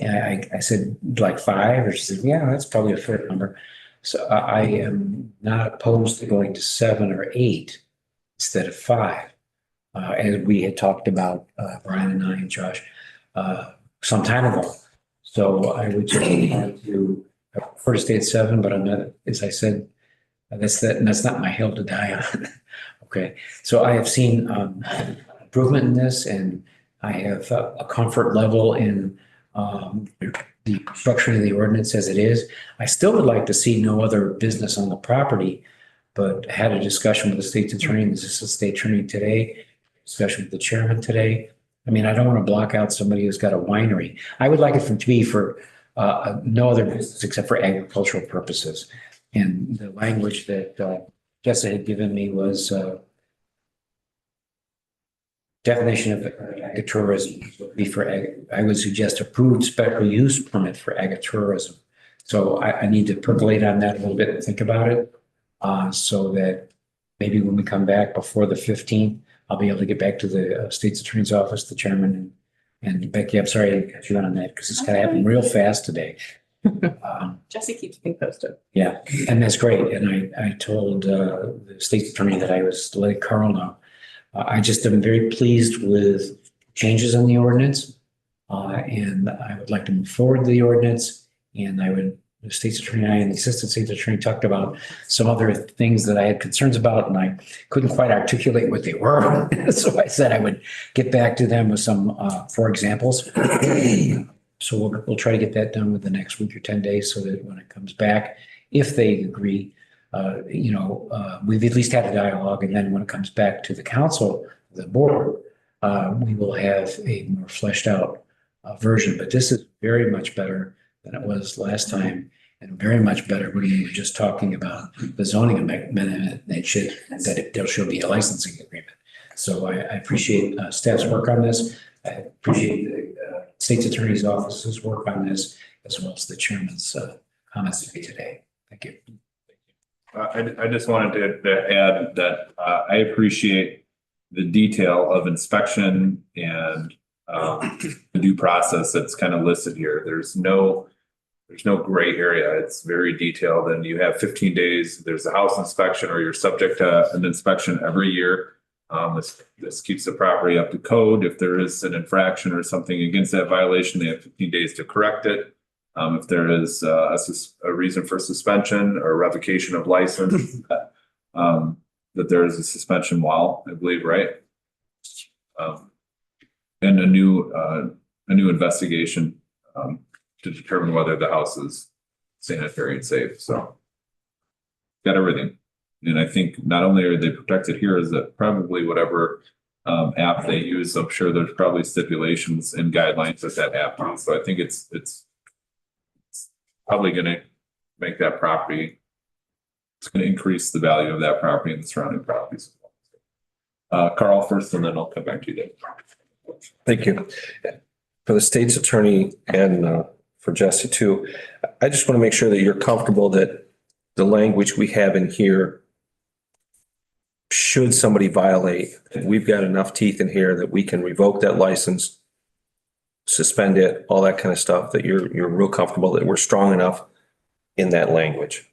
I said like 5, or she said, yeah, that's probably a fair number. So I am not opposed to going to 7 or 8 instead of 5. As we had talked about, Brian and I and Josh, some time ago. So I would just like to prefer to stay at 7, but I'm not, as I said, that's not my hill to die on. Okay, so I have seen improvement in this, and I have a comfort level in the structure of the ordinance as it is. I still would like to see no other business on the property, but had a discussion with the state's attorney and the assistant state attorney today, discussion with the chairman today. I mean, I don't want to block out somebody who's got a winery. I would like it to be for no other business except for agricultural purposes. And the language that Jessica had given me was definition of agritourism would be for I would suggest approved special use permit for agritourism. So I need to percolate on that a little bit and think about it so that maybe when we come back before the 15th, I'll be able to get back to the state's attorney's office, the chairman, and Becky. I'm sorry I got you on that because it's kind of happened real fast today. Jesse keeps me posted. Yeah, and that's great. And I told the state's attorney that I was letting Carl know. I just am very pleased with changes in the ordinance, and I would like to move forward the ordinance. And the state's attorney and I and the assistant state's attorney talked about some other things that I had concerns about, and I couldn't quite articulate what they were. So I said I would get back to them with some, for examples. So we'll try to get that done with the next week or 10 days so that when it comes back, if they agree, we've at least had a dialogue, and then when it comes back to the council, the board, we will have a more fleshed out version. But this is very much better than it was last time, and very much better when we were just talking about the zoning amendment that there should be a licensing agreement. So I appreciate staff's work on this. I appreciate the state's attorney's office's work on this, as well as the chairman's comments today. Thank you. I just wanted to add that I appreciate the detail of inspection and the due process that's kind of listed here. There's no gray area. It's very detailed, and you have 15 days. There's a house inspection, or you're subject to an inspection every year. This keeps the property up to code. If there is an infraction or something against that violation, they have 15 days to correct it. If there is a reason for suspension or revocation of license, that there is a suspension while, I believe, right? And a new investigation to determine whether the house is sanitary and safe. So got everything. And I think not only are they protected here, is that probably whatever app they use, I'm sure there's probably stipulations and guidelines that app uses. So I think it's probably going to make that property, it's going to increase the value of that property and the surrounding properties. Carl first, and then I'll come back to you, Dave. Thank you. For the state's attorney and for Jesse too, I just want to make sure that you're comfortable that the language we have in here, should somebody violate, we've got enough teeth in here that we can revoke that license, suspend it, all that kind of stuff, that you're real comfortable that we're strong enough in that language.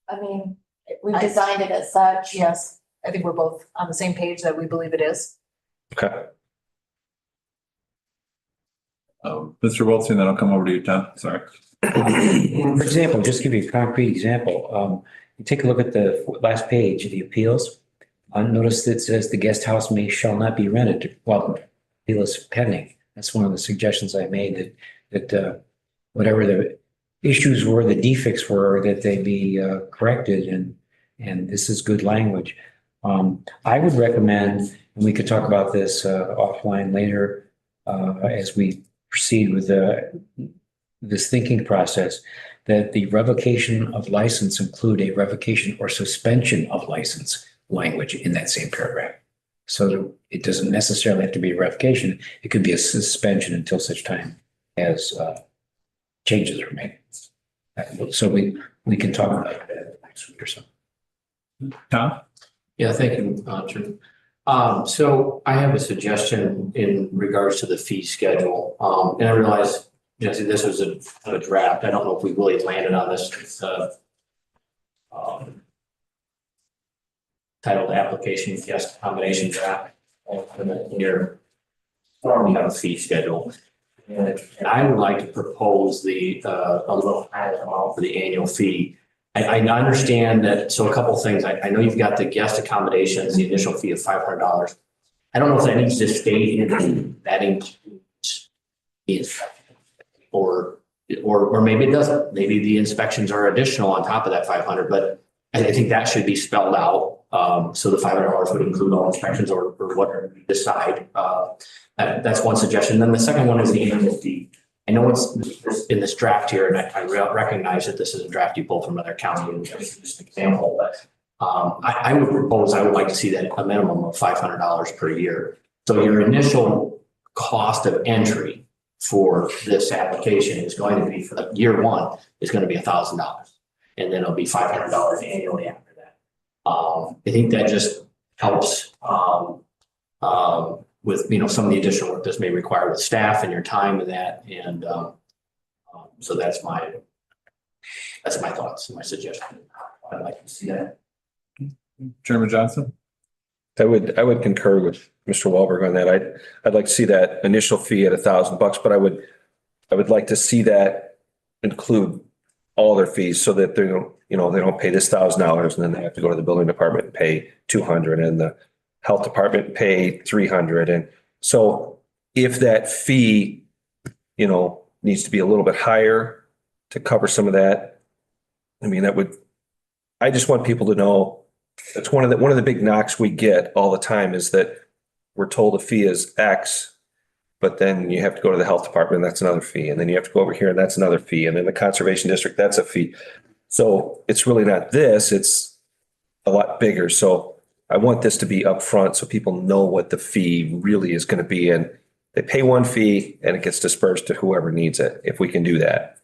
I mean, we've designed it as such. Yes, I think we're both on the same page that we believe it is. Okay. Mr. Wiltse, then I'll come over to you, Tom. Sorry. For example, just give you a concrete example. You take a look at the last page of the appeals. Notice that it says the guest house shall not be rented while the appeal is pending. That's one of the suggestions I made, that whatever the issues were, the defects were, that they be corrected, and this is good language. I would recommend, and we could talk about this offline later as we proceed with this thinking process, that the revocation of license include a revocation or suspension of license language in that same paragraph. So it doesn't necessarily have to be a revocation. It could be a suspension until such time as changes are made. So we can talk about that next week or so. Tom? Yeah, thank you, Jim. So I have a suggestion in regards to the fee schedule. And I realize, Jesse, this was a draft. I don't know if we really landed on this. It's titled application guest combination draft. Here, we have a fee schedule. And I would like to propose a little higher amount for the annual fee. I understand that. So a couple of things. I know you've got the guest accommodations, the initial fee of $500. I don't know if that needs to stay in that includes the inspection, or maybe it doesn't. Maybe the inspections are additional on top of that 500. But I think that should be spelled out. So the $500 would include all inspections, or whatever you decide. That's one suggestion. Then the second one is the annual fee. I know it's in this draft here, and I recognize that this is a draft you pulled from another county, and just an example, but I would propose, I would like to see that a minimum of $500 per year. So your initial cost of entry for this application is going to be, for the year one, is going to be $1,000. And then it'll be $500 annually after that. I think that just helps with, some of the additional work this may require with staff and your time and that. And so that's my thoughts and my suggestion. I'd like to see that. Chairman Johnson? I would concur with Mr. Wahlberg on that. I'd like to see that initial fee at $1,000, but I would like to see that include all their fees, so that they don't pay this $1,000 and then they have to go to the building department and pay $200, and the health department pay $300. And so if that fee, needs to be a little bit higher to cover some of that, I mean, I just want people to know, that's one of the big knocks we get all the time is that we're told a fee is X, but then you have to go to the health department, that's another fee. And then you have to go over here and that's another fee. And then the conservation district, that's a fee. So it's really not this, it's a lot bigger. So I want this to be upfront so people know what the fee really is going to be. And they pay one fee and it gets dispersed to whoever needs it. If we can do that,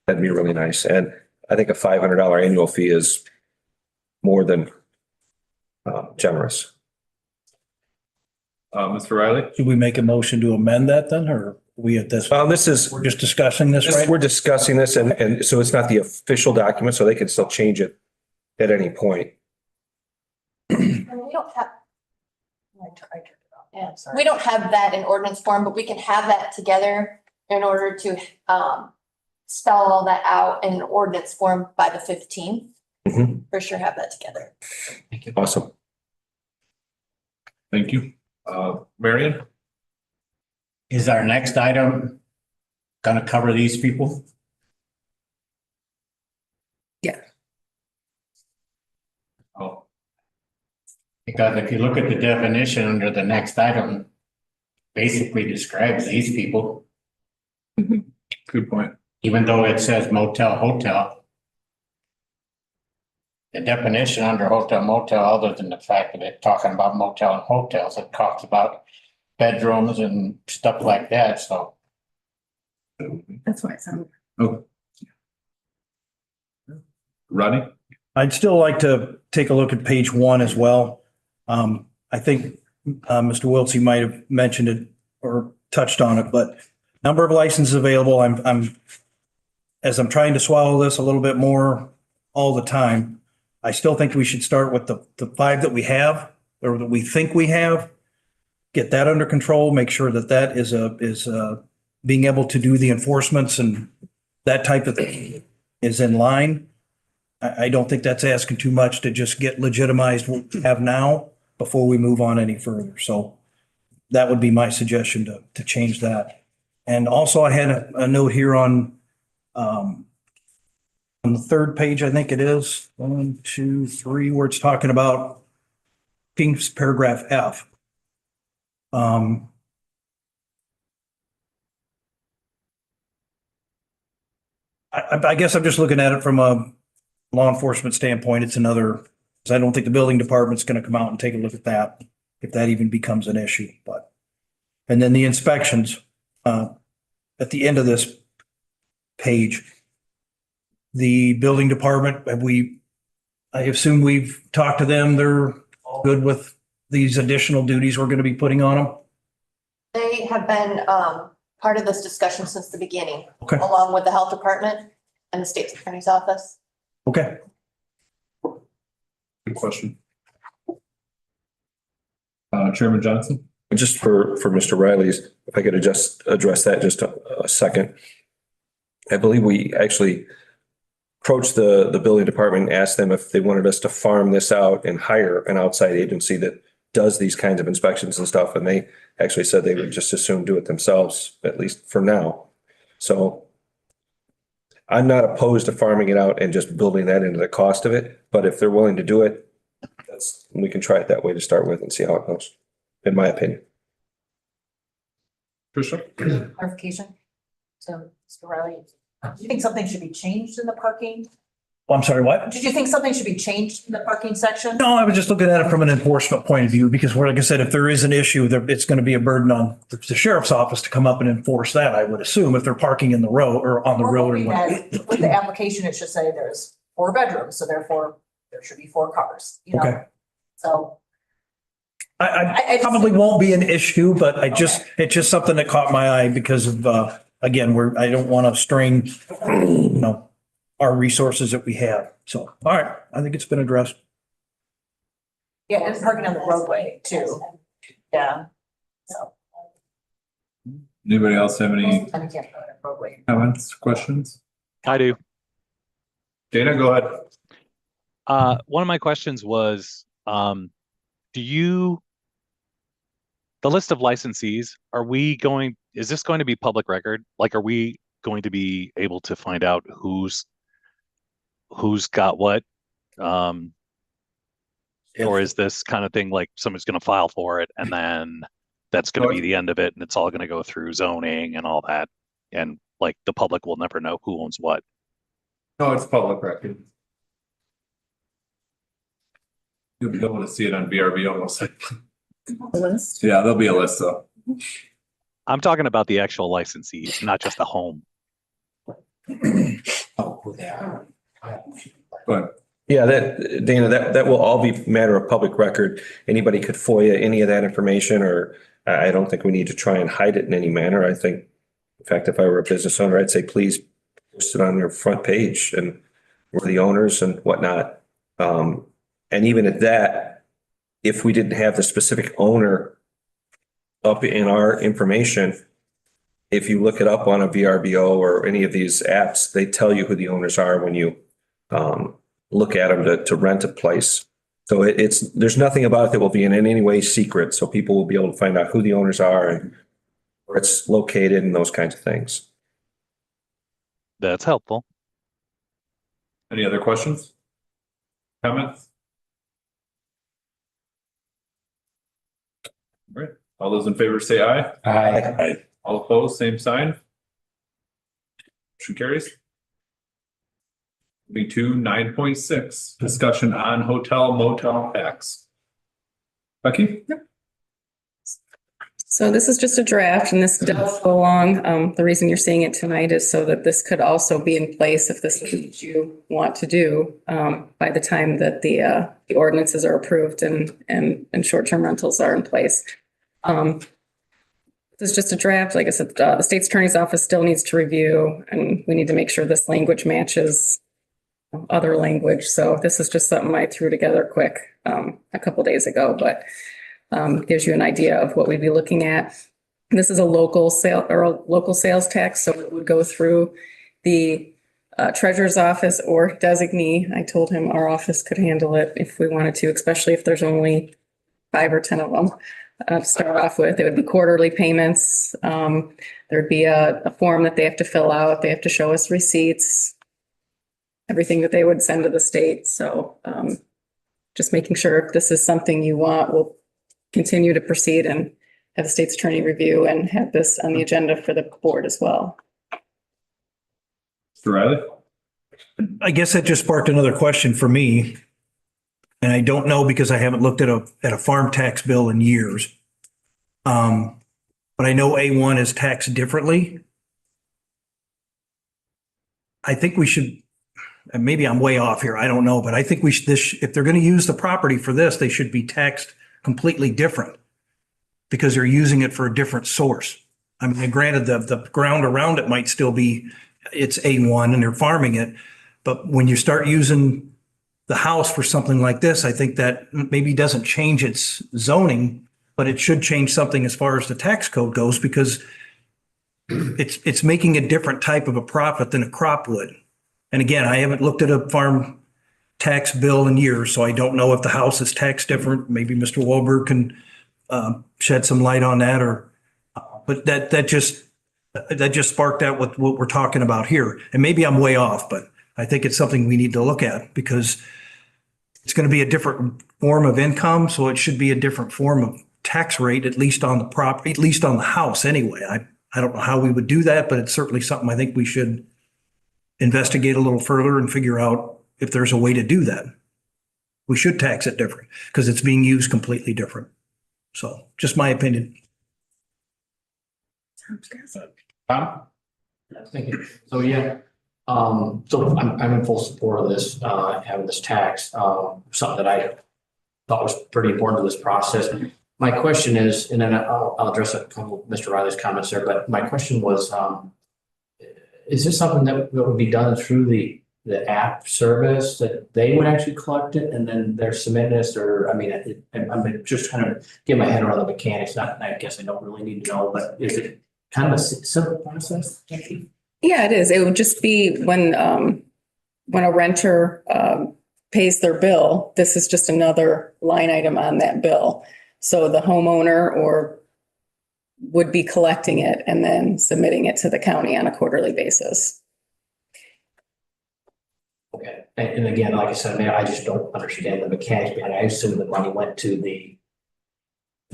that'd be really nice. And I think a $500 annual fee is more than generous. Mr. Riley? Should we make a motion to amend that then, or are we at this, we're just discussing this, right? We're discussing this and so it's not the official document, so they can still change it at any point. And we don't have. Yeah, we don't have that in ordinance form, but we can have that together in order to spell all that out in an ordinance form by the 15th. Mhm. For sure have that together. Awesome. Thank you. Marion? Is our next item gonna cover these people? Oh, Because if you look at the definition under the next item, basically describes these people, good point. even though it says motel, hotel. The definition under hotel, motel, other than the fact that it's talking about motel and hotels, it talks about bedrooms and stuff like that, so. That's why it's on. Okay. Rodney? I'd still like to take a look at page 1 as well. I think Mr. Wiltsey might have mentioned it or touched on it, but number of licenses available, as I'm trying to swallow this a little bit more all the time, I still think we should start with the 5 that we have or that we think we have. Get that under control, make sure that that is being able to do the enforcements and that type of thing is in line. I don't think that's asking too much to just get legitimized what we have now before we move on any further. So that would be my suggestion to change that. And also I had a note here on the 3rd page, I think it is 1, 2, 3, where it's talking about King's paragraph F. I guess I'm just looking at it from a law enforcement standpoint. It's another, because I don't think the building department's going to come out and take a look at that, if that even becomes an issue, but. And then the inspections, at the end of this page, the building department, I assume we've talked to them, they're all good with these additional duties we're going to be putting on them? They have been part of this discussion since the beginning, Okay. along with the health department and the state's attorney's office. Okay. Good question. Chairman Johnson? Just for Mr. Riley's, if I could just address that just a second. I believe we actually approached the building department and asked them if they wanted us to farm this out and hire an outside agency that does these kinds of inspections and stuff. And they actually said they would just as soon do it themselves, at least for now. So I'm not opposed to farming it out and just building that into the cost of it. But if they're willing to do it, we can try it that way to start with and see how it goes, in my opinion. Tricia? Clarification. So, Mr. Riley, do you think something should be changed in the parking? I'm sorry, what? Did you think something should be changed in the parking section? No, I was just looking at it from an enforcement point of view, because like I said, if there is an issue, it's going to be a burden on the sheriff's office to come up and enforce that, I would assume, if they're parking in the road or on the road. Or with the application, it should say there's 4 bedrooms, so therefore there should be 4 cars, you know? Okay. So. I probably won't be an issue, but it's just something that caught my eye because of, again, I don't want to strain, our resources that we have. So, all right, I think it's been addressed. Yeah, and parking on the roadway too. Yeah. So. Anybody else have any I can't park on the roadway. comments, questions? I do. Dana, go ahead. One of my questions was, the list of licensees, is this going to be public record? Like, are we going to be able to find out who's who's got what? Or is this kind of thing like somebody's going to file for it and then that's going to be the end of it and it's all going to go through zoning and all that? And like the public will never know who owns what. No, it's public record. You'll be able to see it on VRB almost. List. Yeah, there'll be a list though. I'm talking about the actual licensees, not just the home. Oh, who they are. But Yeah, that, Dana, that will all be matter of public record. Anybody could FOIA any of that information, or I don't think we need to try and hide it in any manner. I think, in fact, if I were a business owner, I'd say, please post it on your front page and we're the owners and whatnot. And even at that, if we didn't have the specific owner up in our information, if you look it up on a VRBO or any of these apps, they tell you who the owners are when you look at them to rent a place. So there's nothing about it that will be in any way secret. So people will be able to find out who the owners are and where it's located and those kinds of things. That's helpful. any other questions? Comments? All right, all those in favor say aye. Aye. All opposed, same sign. Motion carries. Moving to 9.6, discussion on hotel motel tax. Becky? So this is just a draft and this does go along. The reason you're seeing it tonight is so that this could also be in place if this is what you want to do by the time that the ordinances are approved and short-term rentals are in place. This is just a draft. Like I said, the state's attorney's office still needs to review, and we need to make sure this language matches other language. So this is just something I threw together quick a couple days ago, but gives you an idea of what we'd be looking at. This is a local sales tax, so it would go through the treasurer's office or designee. I told him our office could handle it if we wanted to, especially if there's only 5 or 10 of them. To start off with, it would be quarterly payments. There'd be a form that they have to fill out. They have to show us receipts, everything that they would send to the state. So just making sure if this is something you want, we'll continue to proceed and have the state's attorney review and have this on the agenda for the board as well. Mr. Riley? I guess that just sparked another question for me. And I don't know because I haven't looked at a farm tax bill in years. But I know A1 is taxed differently. I think we should, and maybe I'm way off here, I don't know, but I think if they're going to use the property for this, they should be taxed completely different because they're using it for a different source. I mean, granted, the ground around it might still be, it's A1 and they're farming it. But when you start using the house for something like this, I think that maybe doesn't change its zoning, but it should change something as far as the tax code goes because it's making a different type of a profit than a crop would. And again, I haven't looked at a farm tax bill in years, so I don't know if the house is taxed different. Maybe Mr. Wahlberg can shed some light on that, but that just sparked out with what we're talking about here. And maybe I'm way off, but I think it's something we need to look at because it's going to be a different form of income, so it should be a different form of tax rate, at least on the property, at least on the house anyway. I don't know how we would do that, but it's certainly something I think we should investigate a little further and figure out if there's a way to do that. We should tax it different because it's being used completely different. So just my opinion. Tom? So, yeah. So I'm in full support of this, having this tax, something that I thought was pretty important to this process. My question is, and then I'll address a couple of Mr. Riley's comments there, but my question was, is this something that would be done through the app service that they would actually collect it and then they're submitting this, or, I mean, I'm just kind of get my head around the mechanics. I guess I don't really need to know, but is it kind of a simple process? Yeah, it is. It would just be when a renter pays their bill, this is just another line item on that bill. So the homeowner would be collecting it and then submitting it to the county on a quarterly basis. Okay, and again, like I said, I just don't understand the mechanics behind it. I assume the money went to the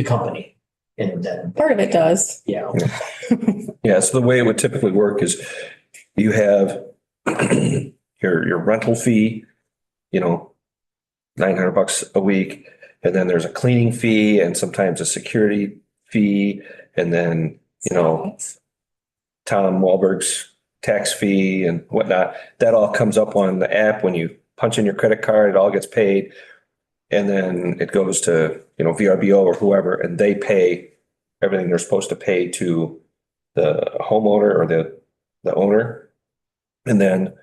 company and then. Part of it does. Yeah. Yeah, so the way it would typically work is you have your rental fee, you know, $900 a week, and then there's a cleaning fee and sometimes a security fee, and then, you know, Tom Wahlberg's tax fee and whatnot. That all comes up on the app when you punch in your credit card, it all gets paid. And then it goes to, you know, VRBO or whoever, and they pay everything they're supposed to pay to the homeowner or the owner. And then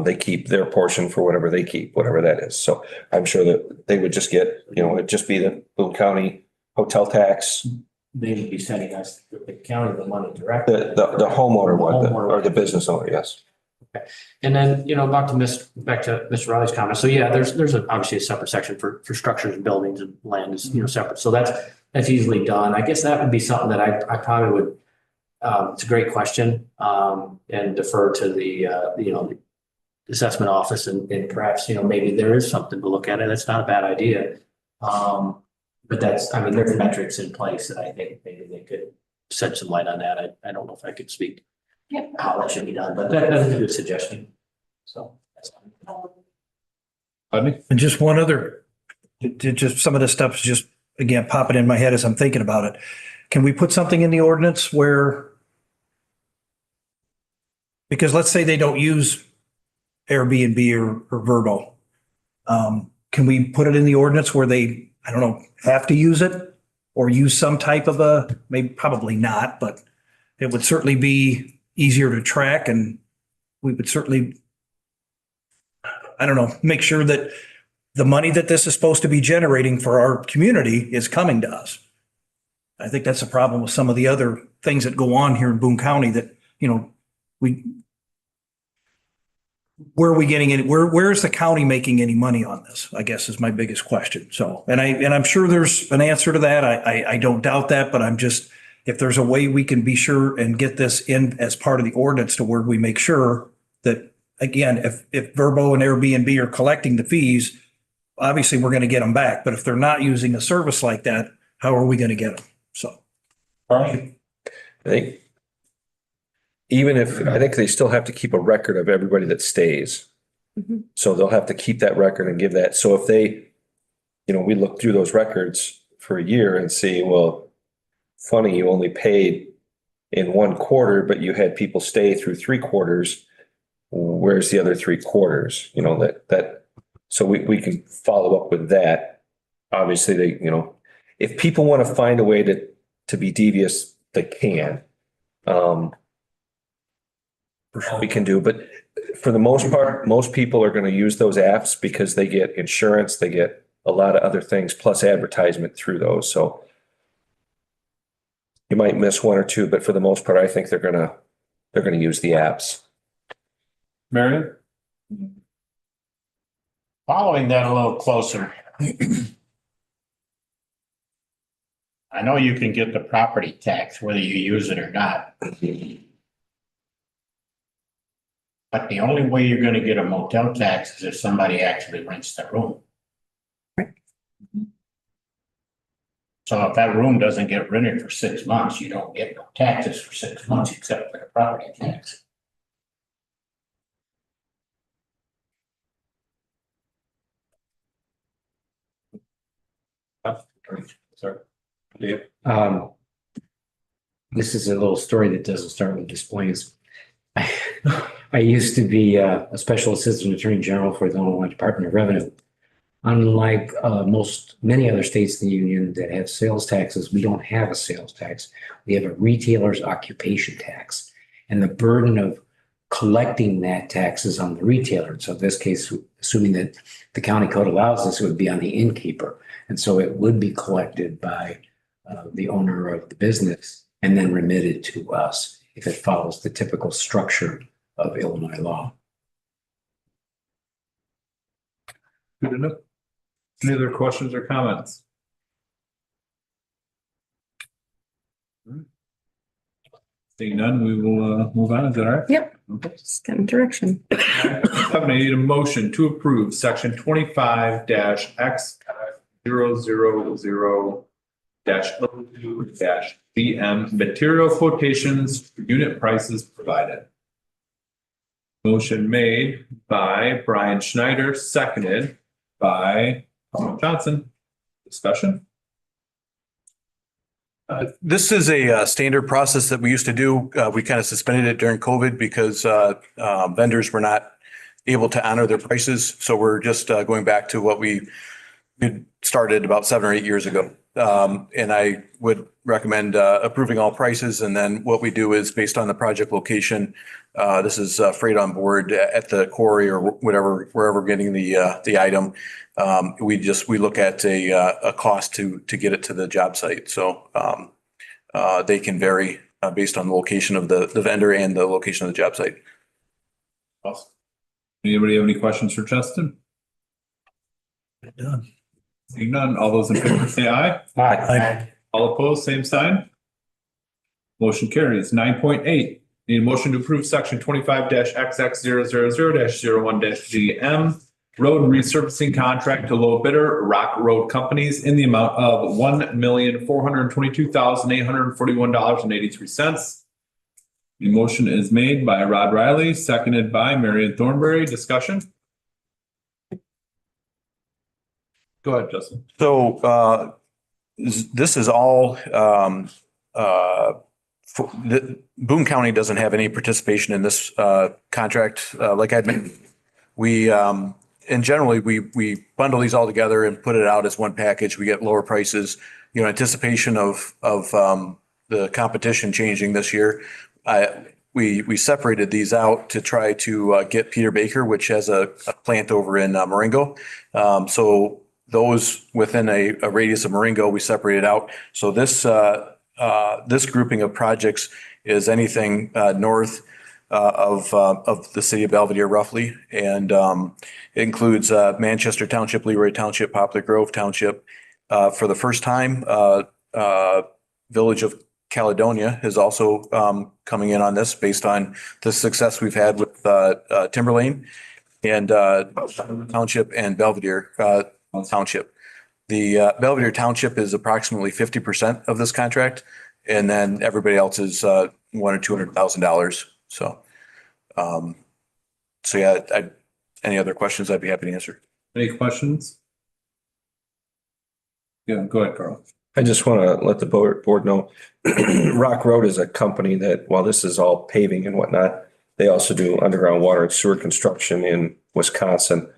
they keep their portion for whatever they keep, whatever that is. So I'm sure that they would just get, you know, it'd just be the Boone County hotel tax. They would be sending us, the county, the money directly. The homeowner one, or the business owner, yes. And then, you know, back to Mr. Riley's comment. So yeah, there's obviously a separate section for structures and buildings, and land is, you know, separate. So that's easily done. I guess that would be something that I probably would, it's a great question, and defer to the you know, the assessment office, and perhaps, you know, maybe there is something to look at it. That's not a bad idea. But that's, I mean, there's metrics in place that I think maybe they could shed some light on that. I don't know if I could speak how that should be done, but that's a good suggestion. So that's Rodney? And just one other, just some of the stuff is just, again, popping in my head as I'm thinking about it. Can we put something in the ordinance where, because let's say they don't use Airbnb or Vrbo. Can we put it in the ordinance where they, I don't know, have to use it or use some type of a, maybe probably not, but it would certainly be easier to track, and we would certainly, I don't know, make sure that the money that this is supposed to be generating for our community is coming to us. I think that's a problem with some of the other things that go on here in Boone County that, you know, where are we getting it? Where is the county making any money on this? I guess is my biggest question. So, and I'm sure there's an answer to that. I don't doubt that, but I'm just, if there's a way we can be sure and get this in as part of the ordinance to where we make sure that, again, if Vrbo and Airbnb are collecting the fees, obviously we're going to get them back. But if they're not using a service like that, how are we going to get them? So. All right. I think I think they still have to keep a record of everybody that stays. Mm-hmm. So they'll have to keep that record and give that. So if they, you know, we look through those records for a year and see, well, funny, you only paid in 1 quarter, but you had people stay through 3 quarters. Where's the other 3 quarters? You know, so we can follow up with that. Obviously they, you know, if people want to find a way to be devious, they can. We can do, but for the most part, most people are going to use those apps because they get insurance, they get a lot of other things, plus advertisement through those. So you might miss 1 or 2, but for the most part, I think they're going to use the apps. Marion? Following that a little closer. I know you can get the property tax whether you use it or not. But the only way you're gonna get a motel tax is if somebody actually rents the room. So if that room doesn't get rented for 6 months, you don't get no taxes for 6 months except for the property tax. Sorry. Dave? This is a little story that doesn't start with displays. I used to be a special assistant attorney general for the Illinois Department of Revenue. Unlike many other states in the union that have sales taxes, we don't have a sales tax. We have a retailer's occupation tax. And the burden of collecting that tax is on the retailer. So in this case, assuming that the county code allows this, it would be on the innkeeper. And so it would be collected by the owner of the business and then remitted to us if it follows the typical structure of Illinois law. Good enough. Any other questions or comments? Seeing none, we will move on. Is that all right? Yep. Okay. Just getting direction. I need a motion to approve section 25-X 000 -02-GM material quotations, unit prices provided. Motion made by Brian Schneider, seconded by Paul Johnson. Discussion? This is a standard process that we used to do. We kind of suspended it during COVID because vendors were not able to honor their prices. So we're just going back to what we started about 7 or 8 years ago. And I would recommend approving all prices. And then what we do is based on the project location, this is freight on board at the quarry or whatever, wherever we're getting the item. We look at a cost to get it to the job site. So they can vary based on the location of the vendor and the location of the job site. Awesome. Anybody have any questions for Justin? Done. Seeing none, all those in favor say aye. Aye. All opposed, same sign. Motion carries. 9.8. Need a motion to approve section 25-XX 000-01-GM road resurfacing contract to low bidder Rock Road Companies in the amount of $1,422,841.83. The motion is made by Rod Riley, seconded by Marion Thornberry. Discussion? Go ahead, Justin. So this is all Boone County doesn't have any participation in this contract. Like I'd mentioned, we and generally we bundle these all together and put it out as one package. We get lower prices, anticipation of the competition changing this year. We separated these out to try to get Peter Baker, which has a plant over in Marengo. So those within a radius of Marengo, we separated out. So this grouping of projects is anything north of the city of Belvedere roughly. And it includes Manchester Township, Leroy Township, Poplar Grove Township. For the first time, Village of Caledonia is also coming in on this based on the success we've had with Timberlane and Township and Belvedere Township. The Belvedere Township is approximately 50% of this contract, and then everybody else is $100,000 or $200,000. So, yeah, any other questions? I'd be happy to answer. Any questions? Yeah, go ahead, Carl. I just want to let the board know, Rock Road is a company that, while this is all paving and whatnot, they also do underground water and sewer construction in Wisconsin.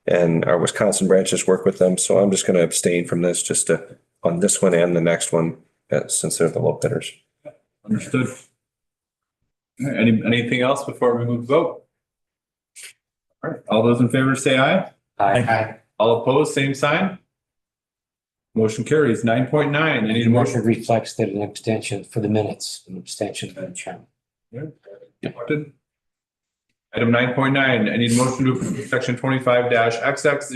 And our Wisconsin branches work with them. So I'm just going to abstain from this on this one and the next one, since they're the low bidders. Understood. All right, anything else before we move to vote? All right, all those in favor say aye. Aye. All opposed, same sign. Motion carries. 9.9. I need a motion. Motion reflects that an abstention for the minutes, an abstention by the chairman. Elected. Item 9.9, I need a motion to approve section 25-XX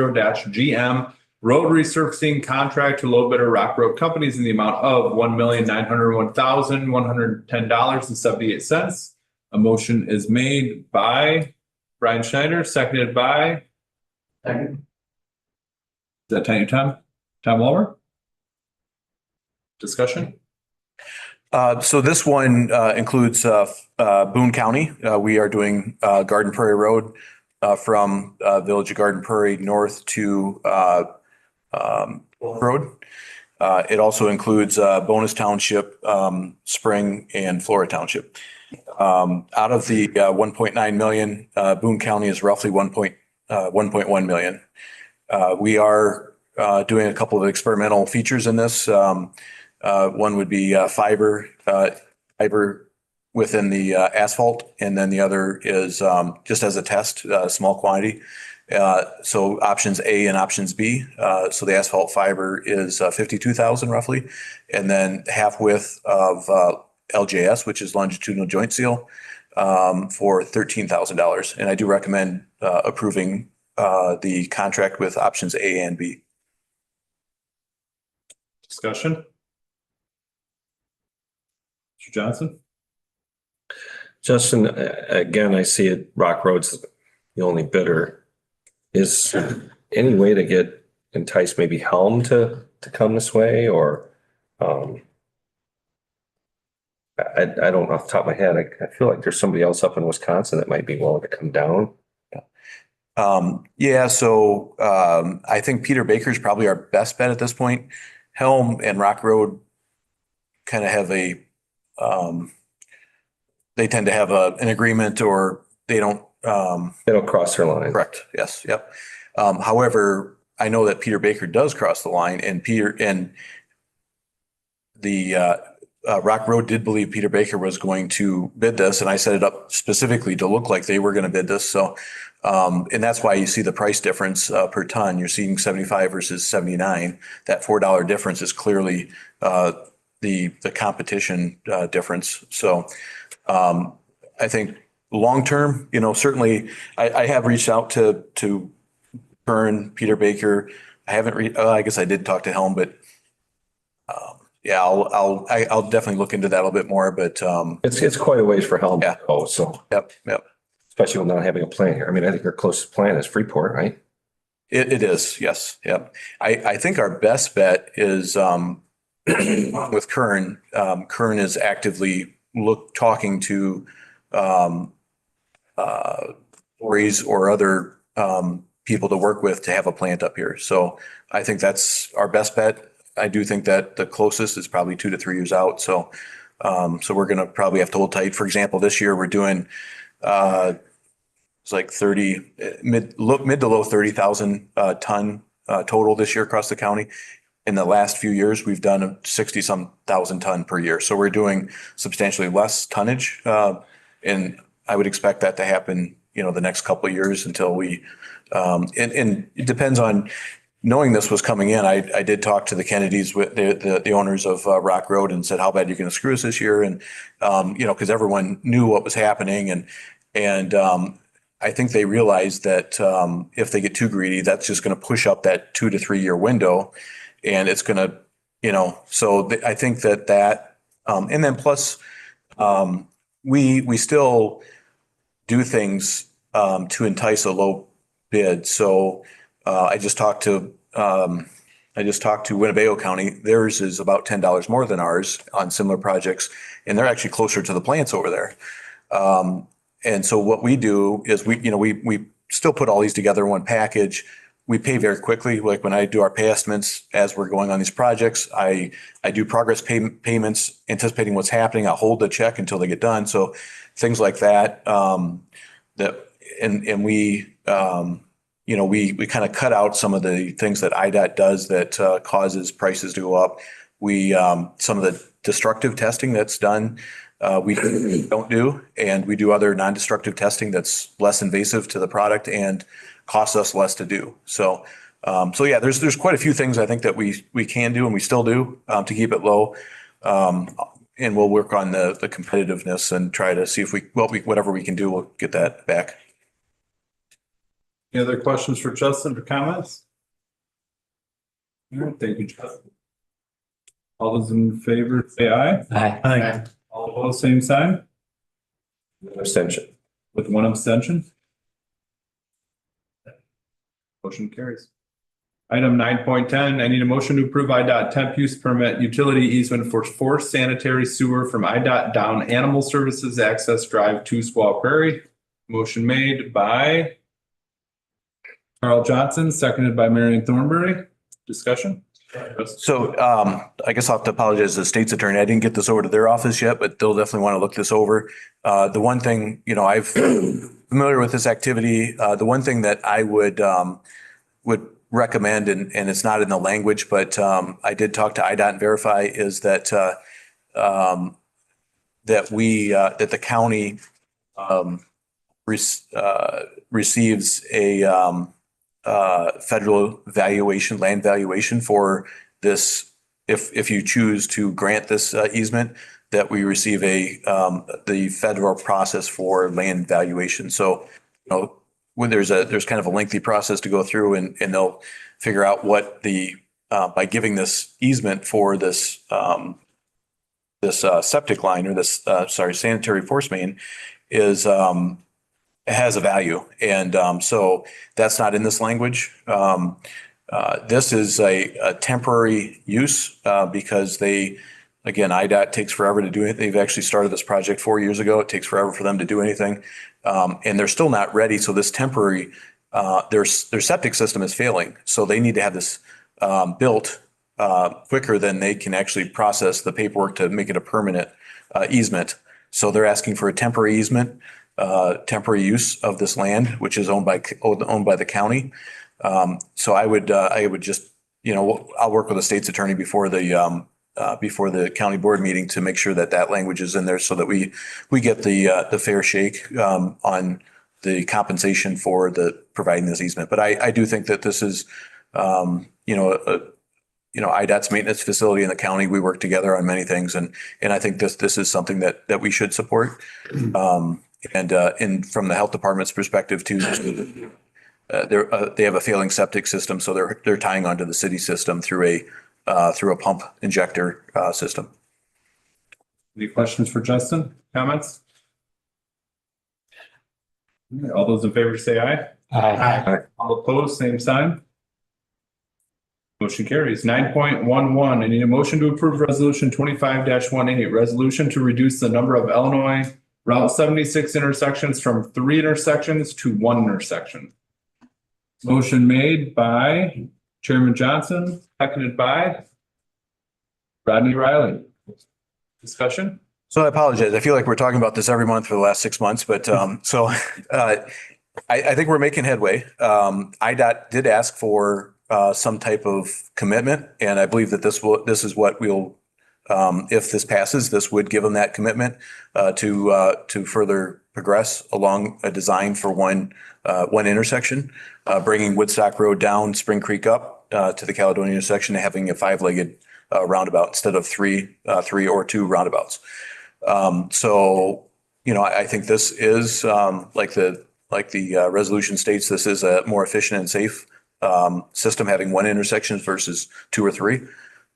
000-00-GM road resurfacing contract to low bidder Rock Road Companies in the amount of $1,901,110.78. A motion is made by Brian Schneider, seconded by. Second. Is that Tom Walmer? Discussion? So this one includes Boone County. We are doing Garden Prairie Road from Village of Garden Prairie north to Road. It also includes Bonus Township, Spring, and Flora Township. Out of the 1.9 million, Boone County is roughly 1.1 million. We are doing a couple of experimental features in this. One would be fiber within the asphalt, and then the other is just as a test, small quantity. So options A and options B. So the asphalt fiber is 52,000 roughly, and then half width of LJS, which is longitudinal joint seal, for $13,000. And I do recommend approving the contract with options A and B. Discussion? Mr. Johnson? Justin, again, I see it, Rock Road's the only bidder. Is any way to entice maybe Helm to come this way or, I don't know off the top of my head. I feel like there's somebody else up in Wisconsin that might be willing to come down. I think Peter Baker is probably our best bet at this point. Helm and Rock Road kind of have they tend to have an agreement or they don't. They don't cross their line. Correct. Yes. Yep. However, I know that Peter Baker does cross the line and Rock Road did believe Peter Baker was going to bid this, and I set it up specifically to look like they were going to bid this. So, and that's why you see the price difference per ton. You're seeing 75 versus 79. That $4 difference is clearly the competition difference. So, I think long term, certainly I have reached out to Kern, Peter Baker. I haven't I guess I did talk to Helm, but yeah, I'll definitely look into that a little bit more, but It's quite a ways for Helm Yeah. to go, so yep. especially with not having a plant here. I mean, I think our closest plant is Freeport, right? It is, yes. Yep. I think our best bet is with Kern. Kern is actively talking to quarries or other people to work with to have a plant up here. So I think that's our best bet. I do think that the closest is probably 2 to 3 years out. So we're going to probably have to hold tight. For example, this year we're doing it's like 30 mid to low 30,000 ton total this year across the county. In the last few years, we've done 60 some thousand ton per year. So we're doing substantially less tonnage. And I would expect that to happen, the next couple of years until we, and it depends on, knowing this was coming in, I did talk to the Kennedys, with the owners of Rock Road, and said, how bad are you going to screw us this year? And, because everyone knew what was happening. And I think they realized that if they get too greedy, that's just going to push up that 2 to 3 year window. And it's going to, I think that, and then plus, we still do things to entice a low bid. So I just talked to Winnebago County. Theirs is about $10 more than ours on similar projects, and they're actually closer to the plants over there. And so what we do is we still put all these together in one package. We pay very quickly. Like when I do our pay estimates as we're going on these projects, I do progress payments, anticipating what's happening. I'll hold the check until they get done. So things like that, we kind of cut out some of the things that IDOT does that causes prices to go up. Some of the destructive testing that's done, we don't do, and we do other non-destructive testing that's less invasive to the product and costs us less to do. So yeah, there's quite a few things I think that we can do and we still do to keep it low. And we'll work on the competitiveness and try to see if whatever we can do, we'll get that back. Any other questions for Justin or comments? All right, thank you, Justin. All those in favor, say aye. Aye. All opposed, same sign, Abstention. with one abstention. Motion carries. Item 9.10, I need a motion to approve IDOT temp use permit utility easement for forced sanitary sewer from IDOT down Animal Services Access Drive to Squaw Prairie. Motion made by Carl Johnson, seconded by Marion Thornberry. Discussion? So I guess I'll have to apologize to the state's attorney. I didn't get this over to their office yet, but they'll definitely want to look this over. The one thing, I've familiar with this activity. The one thing that I would recommend, and it's not in the language, but I did talk to IDOT and verify, is that that the county receives a federal land valuation for this. If you choose to grant this easement, that we receive the federal process for land valuation. So, when there's kind of a lengthy process to go through, and they'll figure out what by giving this easement for this this septic line or this, sanitary force main is, has a value. And so that's not in this language. This is a temporary use because again, IDOT takes forever to do it. They've actually started this project 4 years ago. It takes forever for them to do anything. And they're still not ready. So this temporary, their septic system is failing. So they need to have this built quicker than they can actually process the paperwork to make it a permanent easement. So they're asking for a temporary easement, temporary use of this land, which is owned by the county. So I would just, I'll work with the state's attorney before the county board meeting to make sure that language is in there so that we get the fair shake on the compensation for providing this easement. But I do think that this is, IDOT's maintenance facility in the county. We work together on many things, and I think this is something that we should support. And from the health department's perspective too, they have a failing septic system, so they're tying onto the city system through a pump injector system. Any questions for Justin? Comments? All those in favor say aye. Aye. All opposed, same sign. Motion carries. 9.11, I need a motion to approve resolution 25-18, resolution to reduce the number of Illinois Route 76 intersections from 3 intersections to 1 intersection. Motion made by Chairman Johnson, seconded by Rodney Riley. Discussion? So I apologize. I feel like we're talking about this every month for the last 6 months, but I think we're making headway. IDOT did ask for some type of commitment, and I believe that this is what we'll, if this passes, this would give them that commitment to further progress along a design for one intersection, bringing Woodstock Road down, Spring Creek up to the Caledonia intersection, and having a 5-legged roundabout instead of three or 2 roundabouts. So, I think this is like the resolution states, this is a more efficient and safe system, having 1 intersection versus 2 or 3.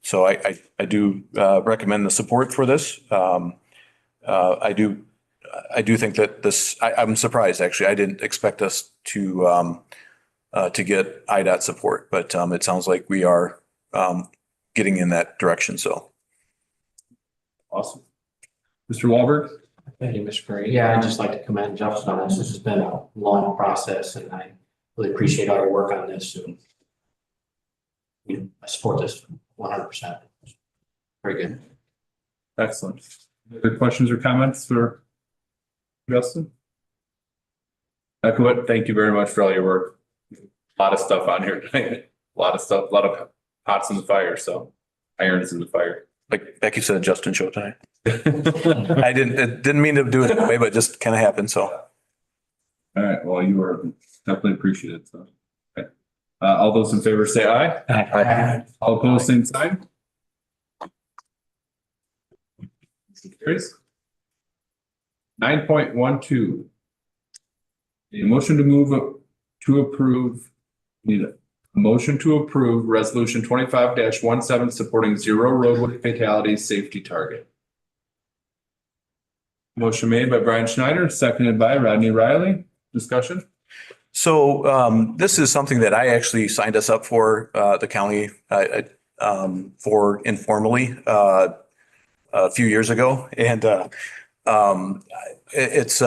So I do recommend the support for this. I do think that this, I'm surprised, actually. I didn't expect us to get IDOT support, but it sounds like we are getting in that direction. So. Awesome. Mr. Wahlberg? Thank you, Mr. Curry. Yeah, I'd just like to commend Justin on this. This has been a long process, and I really appreciate all your work on this. And I support this 100%. Very good. Excellent. Other questions or comments for Justin? Echo it. Thank you very much for all your work. A lot of stuff on here tonight. A lot of stuff, a lot of pots in the fire, so irons in the fire. Like Becky said, Justin show tonight. I didn't mean to do it that way, but it just kind of happened. So. All right. Well, you are definitely appreciated. So, okay. All those in favor say aye. Aye. All opposed, same sign. Carries. 9.12. A motion to move to approve. Need a motion to approve resolution 25-17 supporting 0 roadway fatalities safety target. Motion made by Brian Schneider, seconded by Rodney Riley. Discussion? So this is something that I actually signed us up for the county for informally a few years ago. And it's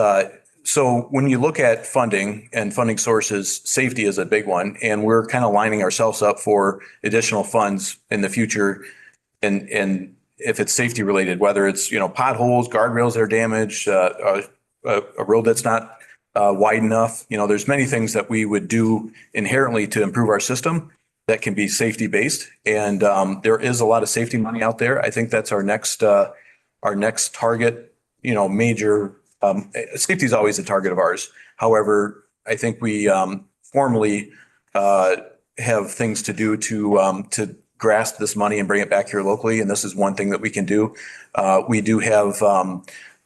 so when you look at funding and funding sources, safety is a big one. And we're kind of lining ourselves up for additional funds in the future. And if it's safety related, whether it's, potholes, guardrails that are damaged, a road that's not wide enough, there's many things that we would do inherently to improve our system that can be safety based. And there is a lot of safety money out there. I think that's our next target, major, safety is always a target of ours. However, I think we formally have things to do to grasp this money and bring it back here locally. And this is one thing that we can do. We do have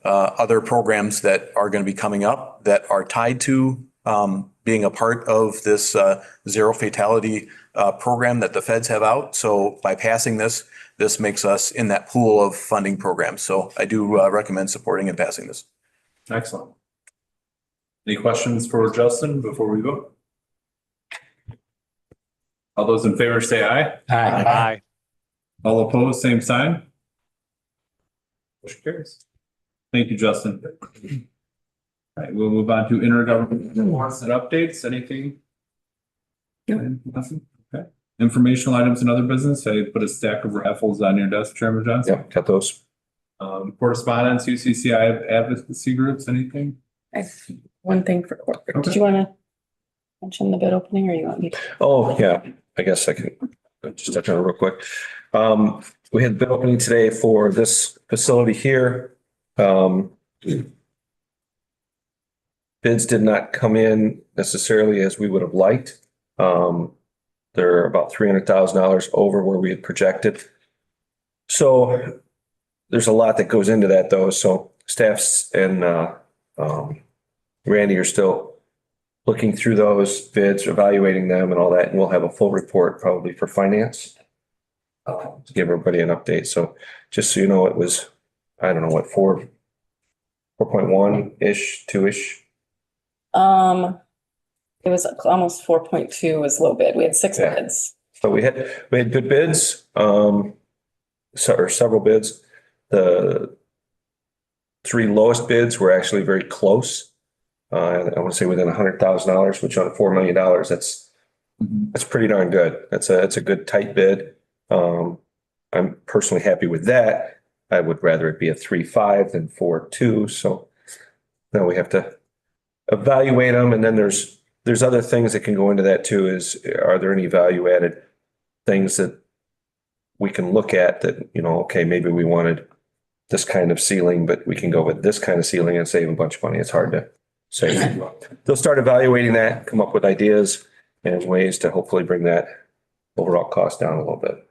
other programs that are going to be coming up that are tied to being a part of this zero fatality program that the feds have out. So by passing this, this makes us in that pool of funding programs. So I do recommend supporting and passing this. Excellent. Any questions for Justin before we vote? All those in favor say aye. Aye. All opposed, same sign. Motion carries. Thank you, Justin. All right, we'll move on to intergovernmental reports and updates. Anything? Nothing? Okay. Informational items and other business. I put a stack of raffles on your desk, Chairman Johnson. Yep, got those. Correspondence, UCCI advocacy groups, anything? I have one thing for corporate. Did you want to mention the bid opening or you want me to? Oh, yeah, I guess I can just touch on it real quick. We had bid opening today for this facility here. Bids did not come in necessarily as we would have liked. They're about $300,000 over where we had projected. So there's a lot that goes into that though. So staffs and Randy are still looking through those bids, evaluating them and all that. And we'll have a full report probably for finance to give everybody an update. So just so you know, it was, I don't know what, 4.1-ish, 2-ish. It was almost 4.2 was low bid. We had 6 bids. So we had good bids, or several bids. The 3 lowest bids were actually very close. I want to say within $100,000, which on $4 million, that's pretty darn good. That's a good tight bid. I'm personally happy with that. I would rather it be a 3.5 than 4.2. So now we have to evaluate them. And then there's other things that can go into that too. Are there any value added things that we can look at that, okay, maybe we wanted this kind of ceiling, but we can go with this kind of ceiling and save a bunch of money. It's hard to say. They'll start evaluating that, come up with ideas and ways to hopefully bring that overall cost down a little bit.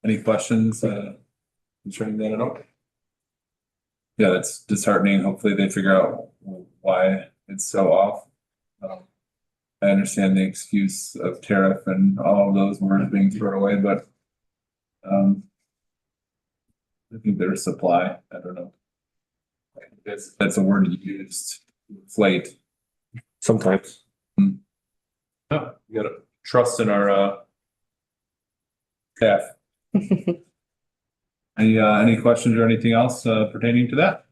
Any questions concerning that at all? Yeah, it's disheartening. Hopefully they figure out why it's so off. I understand the excuse of tariff and all of those words being thrown away, but I think there's supply. I don't know. That's a word you used. Inflate. Sometimes. Oh, you gotta trust in our staff. Any questions or anything else pertaining to that?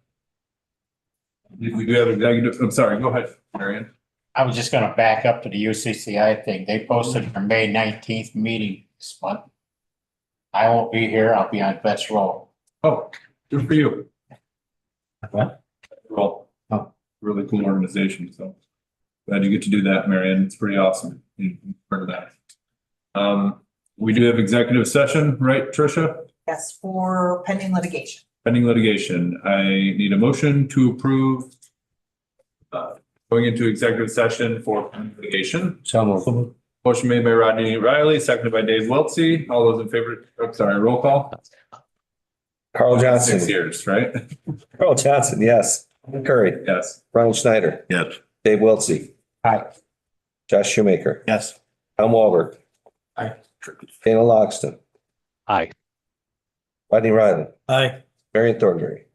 We do have executive, I'm sorry, go ahead, Marion. I was just gonna back up to the UCCI thing. They posted their May 19th meeting this month. I won't be here. I'll be on Vets Row. Oh, good for you. What? Well, really cool organization, so glad you get to do that, Marion. It's pretty awesome. You're part of that. We do have executive session, right, Tricia? Yes, for pending litigation. Pending litigation. I need a motion to approve going into executive session for pending litigation. So moved. Motion made by Rodney Riley, seconded by Dave Wiltsey. All those in favor, roll call. Carl Johnson. 6 years, right? Carl Johnson, yes. Curry. Yes. Ronald Schneider. Yes. Dave Wiltsey. Aye. Josh Shoemaker. Yes. Tom Wahlberg. Aye. Dana Logston. Aye. Rodney Riley. Aye. Marion Thornberry.